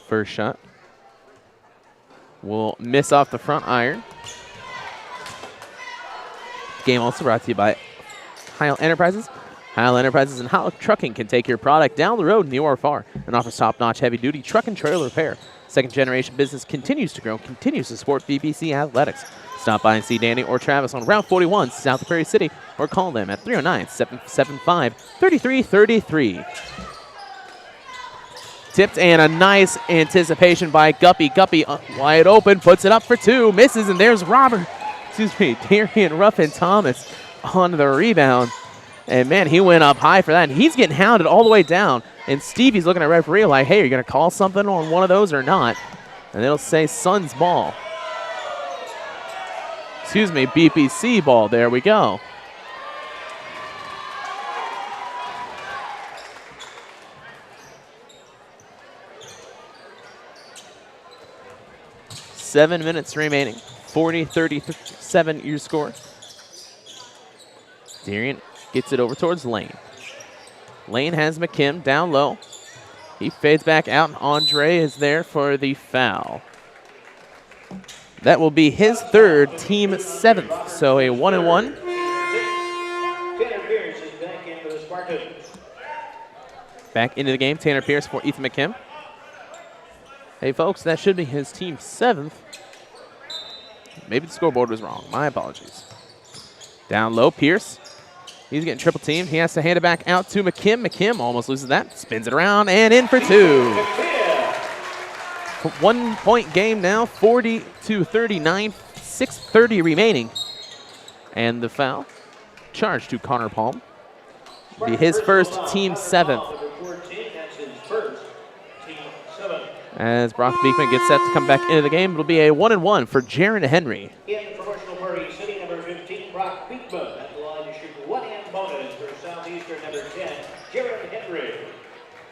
First shot will miss off the front iron. Game also brought to you by Heil Enterprises. Heil Enterprises and Heil Trucking can take your product down the road, near or far, and offers top-notch heavy-duty truck and trailer repair. Second-generation business continues to grow, continues to support BPC athletics. Stop by and see Danny or Travis on Route 41, South Prairie City, or call them at 309-775-3333. Tipped, and a nice anticipation by Guppy. Guppy wide open, puts it up for two, misses, and there's Darian Ruffin-Thomas on the rebound. And, man, he went up high for that, and he's getting hounded all the way down. And Stevie's looking at referee like, hey, are you going to call something on one of those or not? And it'll say Suns ball. BPC ball. There we go. Seven minutes remaining. 40-37 your score. Darian gets it over towards Lane. Lane has McKim down low. He fades back out, and Andre is there for the foul. That will be his third, team 7th. So a 1-and-1. Tanner Pierce is back in for the Spartans. Back into the game, Tanner Pierce for Ethan McKim. Hey, folks, that should be his team 7th. Maybe the scoreboard was wrong. My apologies. Down low, Pierce. He's getting triple teamed. He has to hand it back out to McKim. McKim almost loses that. Spins it around and in for two. 1 point game now, 40-39, 6:30 remaining. And the foul charged to Connor Palm. Be his first, team 7th. As Brock Beekman gets set to come back into the game, it'll be a 1-and-1 for Jaron Henry. In for Bushnell-Prairie City, number 15, Brock Beekman. At the line to shoot one-hand bonus for Southeastern, number 10, Jaron Henry.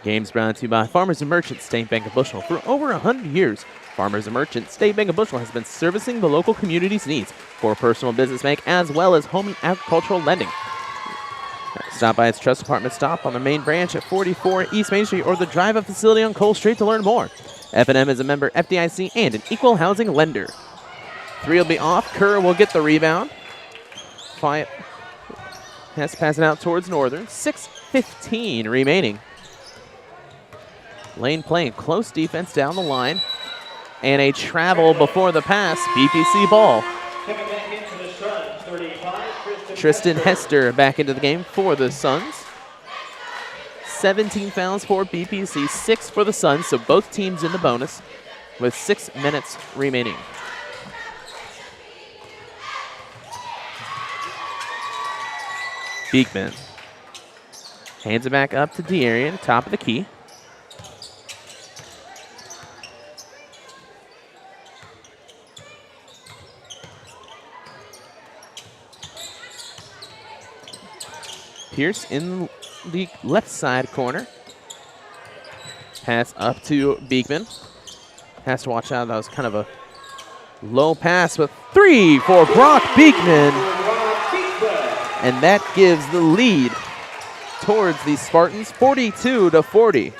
Games brought to you by Farmers and Merchants, State Bank of Bushnell. For over 100 years, Farmers and Merchants, State Bank of Bushnell has been servicing the local community's needs for personal business bank as well as home and agricultural lending. Stop by its trust department stop on the main branch at 44 East Main Street or the drive-up facility on Cole Street to learn more. F&M is a member FDIC and an equal housing lender. Three will be off. Kerr will get the rebound. Fyatt has to pass it out towards Northern. 6:15 remaining. Lane playing close defense down the line. And a travel before the pass. BPC ball. Coming back into the Suns, 35, Tristan Hester back into the game for the Suns. 17 fouls for BPC, 6 for the Suns, so both teams in the bonus with 6 minutes remaining. Beekman hands it back up to De'Arian, top of the key. Pierce in the left side corner. Pass up to Beekman. Has to watch out. That was kind of a low pass, but 3 for Brock Beekman. And that gives the lead towards the Spartans, 42-40.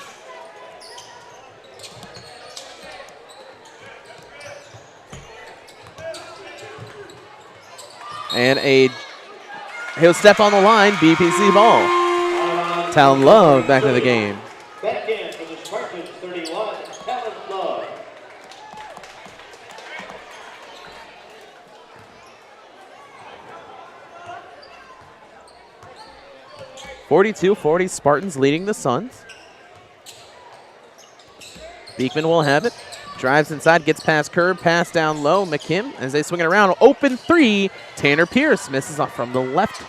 And he'll step on the line, BPC ball. Talon Love back to the game. Back in for the Spartans, 31, Talon Love. (42-40) Spartans leading the Suns. Beekman will have it. Drives inside, gets past Kerr, pass down low. McKim, as they swing it around, open three. Tanner Pierce misses off from the left.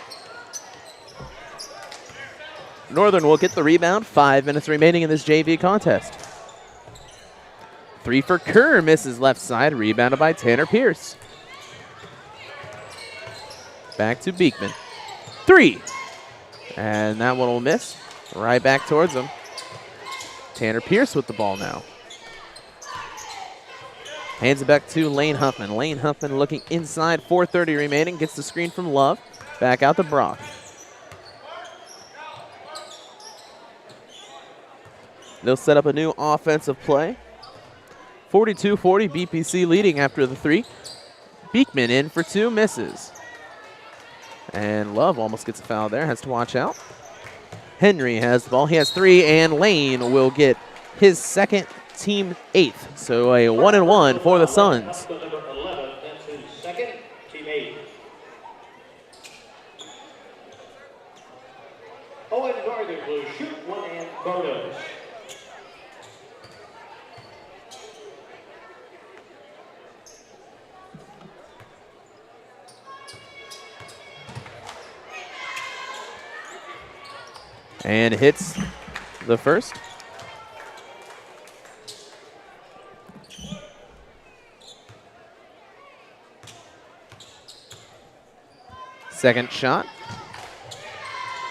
Northern will get the rebound. 5 minutes remaining in this JV contest. 3 for Kerr, misses left side, rebounded by Tanner Pierce. Back to Beekman. 3. And that one will miss. Right back towards him. Tanner Pierce with the ball now. Hands it back to Lane Huffman. Lane Huffman looking inside, 4:30 remaining. Gets the screen from Love. Back out to Brock. They'll set up a new offensive play. 42-40, BPC leading after the 3. Beekman in for 2, misses. And Love almost gets a foul there, has to watch out. Henry has the ball, he has 3, and Lane will get his second, team 8th. So a 1-and-1 for the Suns. Oh, and Northern Blue shoot one and bonus. And hits the first. Second shot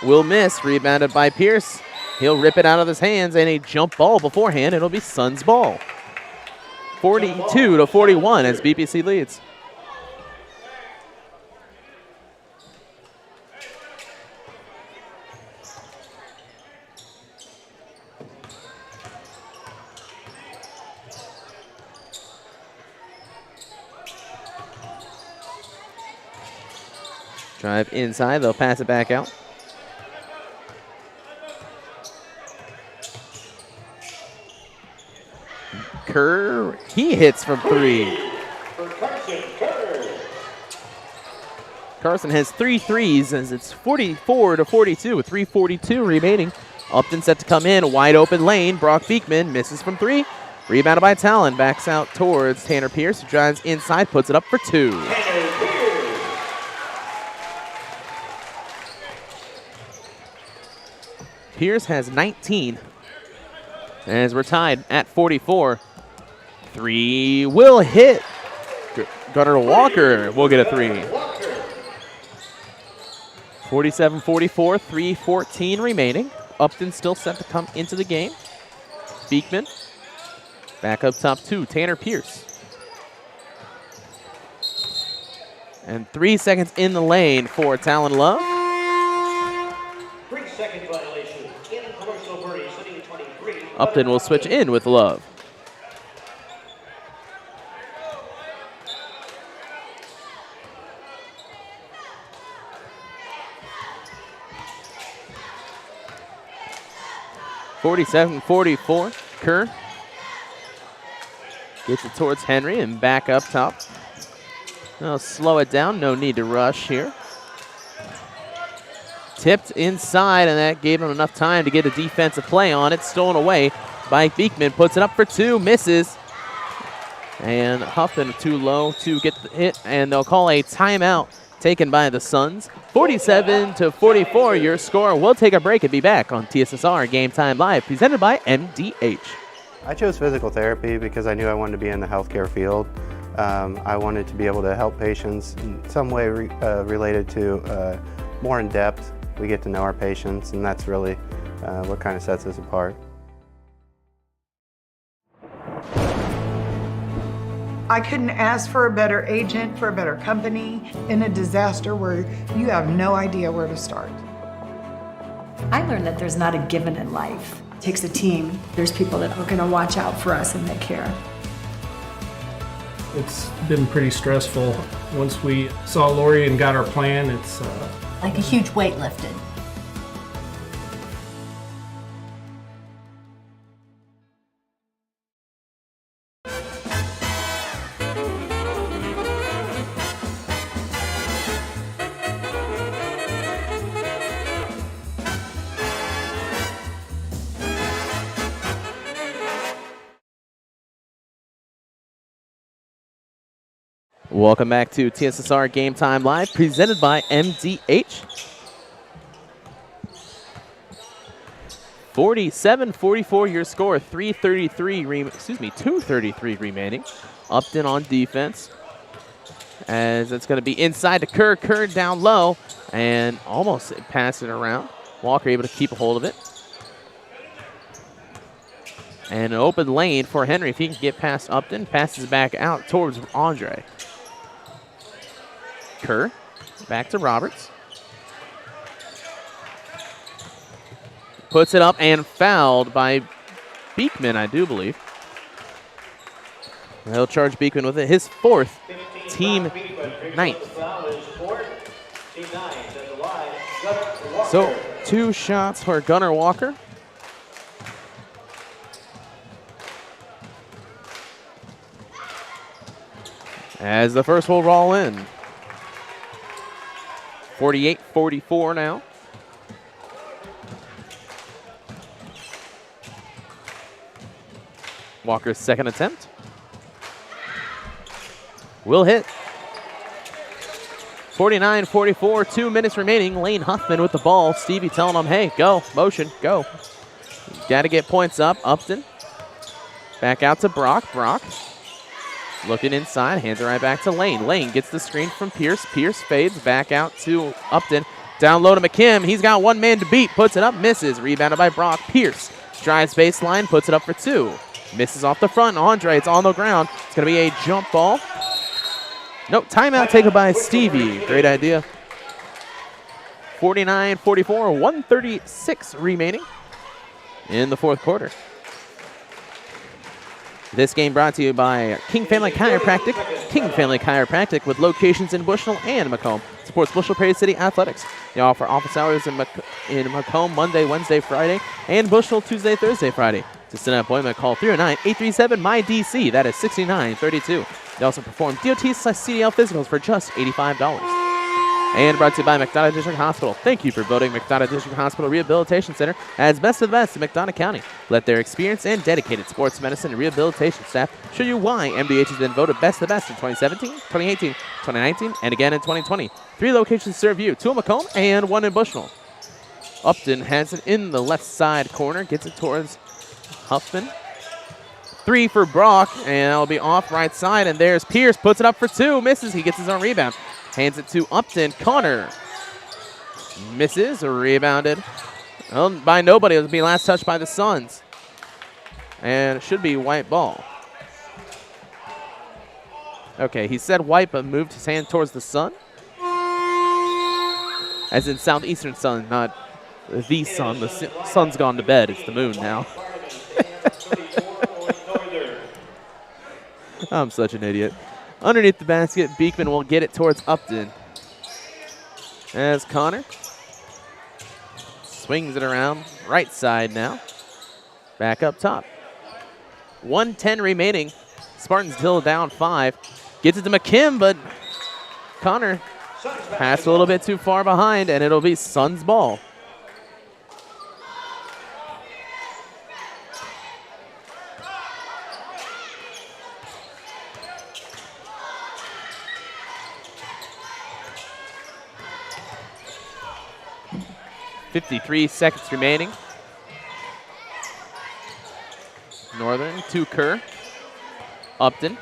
will miss, rebounded by Pierce. He'll rip it out of his hands, and a jump ball beforehand. It'll be Suns ball. 42-41 as BPC leads. Drive inside, they'll pass it back out. Kerr, he hits from three. Carson has 3 threes as it's 44-42 with 3:42 remaining. Upton set to come in, wide open lane. Brock Beekman misses from 3. Rebounded by Talon, backs out towards Tanner Pierce, who drives inside, puts it up for 2. Pierce has 19 as we're tied at 44. 3 will hit. Gunnar Walker will get a 3. 47-44, 3:14 remaining. Upton still set to come into the game. Beekman back up top 2, Tanner Pierce. And 3 seconds in the lane for Talon Love. 3-second violation in commercial birdie, City 23. Upton will switch in with Love. (47-44). Kerr gets it towards Henry and back up top. They'll slow it down. No need to rush here. Tipped inside, and that gave him enough time to get a defensive play on it. Stolen away by Beekman. Puts it up for 2, misses. And Huffman too low to get the hit, and they'll call a timeout taken by the Suns. 47-44, your score. We'll take a break and be back on TSSR Game Time Live, presented by MDH. I chose physical therapy because I knew I wanted to be in the healthcare field. I wanted to be able to help patients in some way related to more in depth. We get to know our patients, and that's really what kind of sets us apart. I couldn't ask for a better agent, for a better company in a disaster where you have no idea where to start. I learned that there's not a given in life. It takes a team. There's people that are going to watch out for us and that care. It's been pretty stressful. Once we saw Lori and got our plan, it's Like a huge weight lifted. Welcome back to TSSR Game Time Live, presented by MDH. 47-44 your score, 2:33 remaining. Upton on defense, as it's going to be inside to Kerr. Kerr down low and almost pass it around. Walker able to keep a hold of it. And an open lane for Henry. If he can get past Upton, passes back out towards Andre. Kerr back to Roberts. Puts it up and fouled by Beekman, I do believe. He'll charge Beekman with it. His 4th, team 9th. So 2 shots for Gunnar Walker. As the first will roll in. 48-44 now. Walker's second attempt. Will hit. 49-44, 2 minutes remaining. Lane Huffman with the ball. Stevie telling him, hey, go, motion, go. Got to get points up. Upton. Back out to Brock. Brock looking inside, hands it right back to Lane. Lane gets the screen from Pierce. Pierce fades back out to Upton. Down low to McKim. He's got one man to beat. Puts it up, misses. Rebounded by Brock. Pierce drives baseline, puts it up for 2. Misses off the front. Andre, it's on the ground. It's going to be a jump ball. Nope, timeout taken by Stevie. Great idea. 49-44, 136 remaining in the fourth quarter. This game brought to you by King Family Chiropractic. King Family Chiropractic with locations in Bushnell and Macomb. Supports Bushnell-Prairie City athletics. They offer office hours in Macomb Monday, Wednesday, Friday, and Bushnell Tuesday, Thursday, Friday. To set an appointment, call 309-837-MY-DC. That is 6932. They also perform DOT/CDL physicals for just $85. And brought to you by McDonough District Hospital. Thank you for voting McDonough District Hospital Rehabilitation Center as best of the best in McDonough County. Let their experienced and dedicated sports medicine and rehabilitation staff show you why MDH has been voted best of the best in 2017, 2018, 2019, and again in 2020. 3 locations serve you, 2 in Macomb and 1 in Bushnell. Upton has it in the left side corner, gets it towards Huffman. 3 for Brock, and that'll be off right side, and there's Pierce, puts it up for 2, misses, he gets his own rebound. Hands it to Upton. Connor misses, rebounded by nobody. It'll be last touch by the Suns. And it should be white ball. Okay, he said white, but moved his hand towards the sun. As in Southeastern sun, not the sun. The sun's gone to bed. It's the moon now. I'm such an idiot. Underneath the basket, Beekman will get it towards Upton. As Connor swings it around right side now. Back up top. 1:10 remaining. Spartans still down 5. Gets it to McKim, but Connor passed a little bit too far behind, and it'll be Suns ball. .53 seconds remaining. Northern to Kerr. Upton.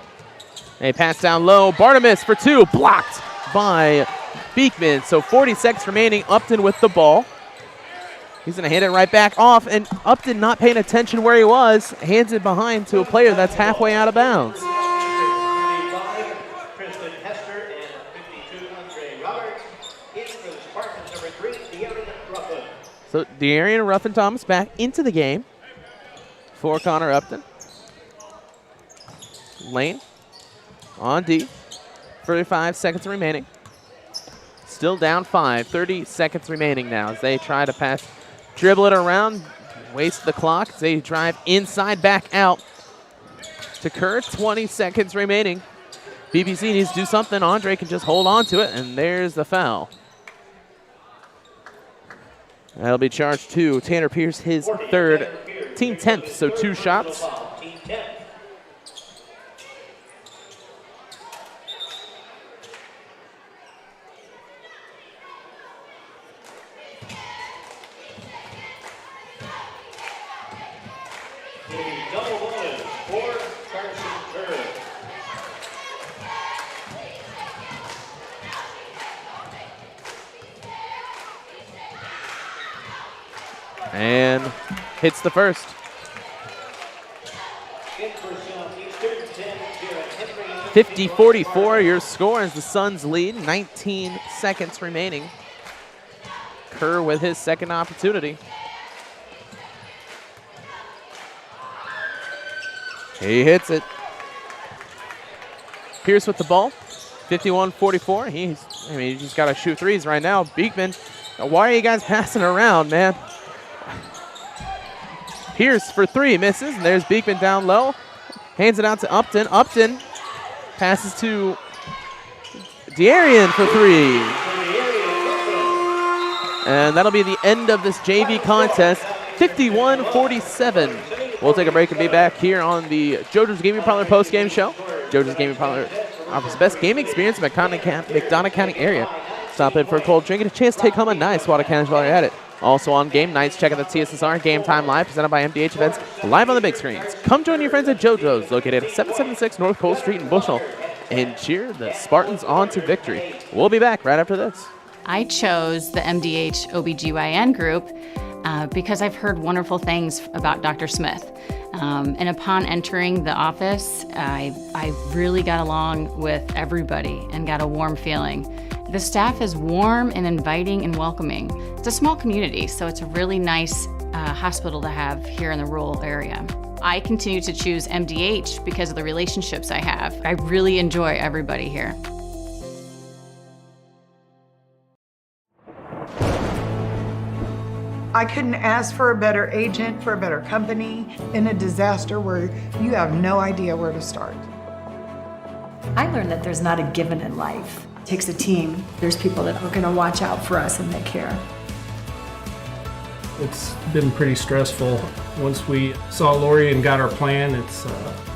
A pass down low. Barnabas for 2. Blocked by Beekman. So 40 seconds remaining. Upton with the ball. He's going to hand it right back off. And Upton not paying attention where he was. Hands it behind to a player that's halfway out of bounds. So De'Arian Ruffin-Thomas back into the game for Connor Upton. Lane on D. 35 seconds remaining. Still down 5. 30 seconds remaining now as they try to pass. Dribble it around. Waste the clock. They drive inside, back out to Kerr. 20 seconds remaining. BBC needs to do something. Andre can just hold on to it, and there's the foul. That'll be charged to Tanner Pierce, his 3rd, team 10th, so 2 shots. And hits the first. 50-44, your score as the Suns lead. 19 seconds remaining. Kerr with his second opportunity. He hits it. Pierce with the ball. 51-44. He's just got to shoot threes right now. Beekman, why are you guys passing around, man? Pierce for 3, misses. And there's Beekman down low. Hands it out to Upton. Upton passes to De'Arian for 3. And that'll be the end of this JV contest. 51-47. We'll take a break and be back here on the JoJo's Gaming Parlor post-game show. JoJo's Gaming Parlor offers the best gaming experience in the McDonough County area. Stop in for a cold drink and a chance to take home a nice wad of cash while you're at it. Also on game nights, check out the TSSR Game Time Live, presented by MDH Events, live on the big screens. Come join your friends at JoJo's, located at 776 North Cole Street in Bushnell, and cheer the Spartans on to victory. We'll be back right after this. I chose the MDH OBGYN group because I've heard wonderful things about Dr. Smith. And upon entering the office, I really got along with everybody and got a warm feeling. The staff is warm and inviting and welcoming. It's a small community, so it's a really nice hospital to have here in the rural area. I continue to choose MDH because of the relationships I have. I really enjoy everybody here. I couldn't ask for a better agent, for a better company in a disaster where you have no idea where to start. I learned that there's not a given in life. It takes a team. There's people that are going to watch out for us and they care. It's been pretty stressful. Once we saw Lori and got our plan, it's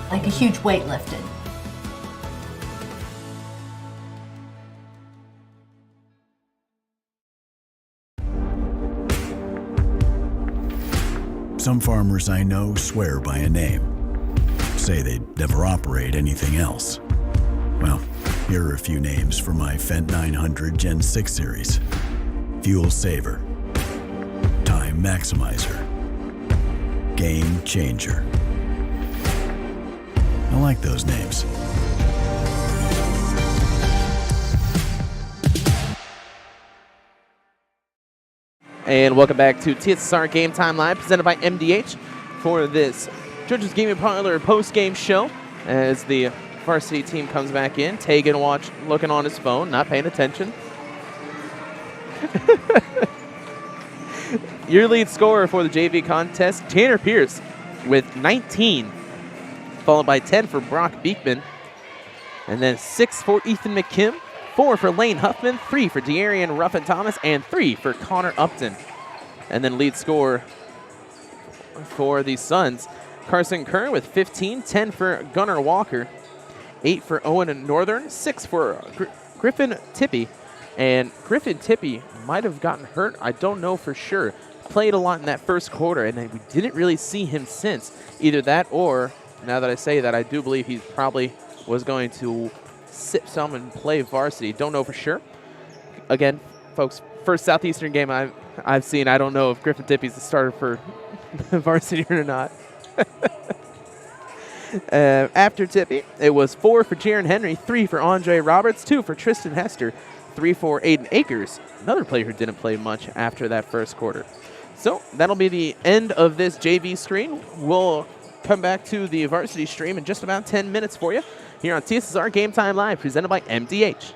Like a huge weight lifted. Some farmers I know swear by a name. Say they'd never operate anything else. Well, here are a few names for my Fendt 900 Gen 6 series. Fuel Saver. Time Maximizer. Game Changer. I like those names. And welcome back to TSSR Game Time Live, presented by MDH for this JoJo's Gaming Parlor post-game show as the varsity team comes back in. Tegan looking on his phone, not paying attention. Your lead scorer for the JV contest, Tanner Pierce, with 19, followed by 10 for Brock Beekman, and then 6 for Ethan McKim, 4 for Lane Huffman, 3 for De'Arian Ruffin-Thomas, and 3 for Connor Upton. And then lead scorer for the Suns, Carson Kerr with 15, 10 for Gunnar Walker, 8 for Owen Northern, 6 for Griffin Tippy. And Griffin Tippy might have gotten hurt. I don't know for sure. Played a lot in that first quarter, and we didn't really see him since. Either that or, now that I say that, I do believe he probably was going to sit some and play varsity. Don't know for sure. Again, folks, first Southeastern game I've seen. I don't know if Griffin Tippy's the starter for varsity or not. After Tippy, it was 4 for Jaron Henry, 3 for Andre Roberts, 2 for Tristan Hester, 3 for Aiden Akers, another player who didn't play much after that first quarter. So that'll be the end of this JV screen. We'll come back to the varsity stream in just about 10 minutes for you here on TSSR Game Time Live, presented by MDH.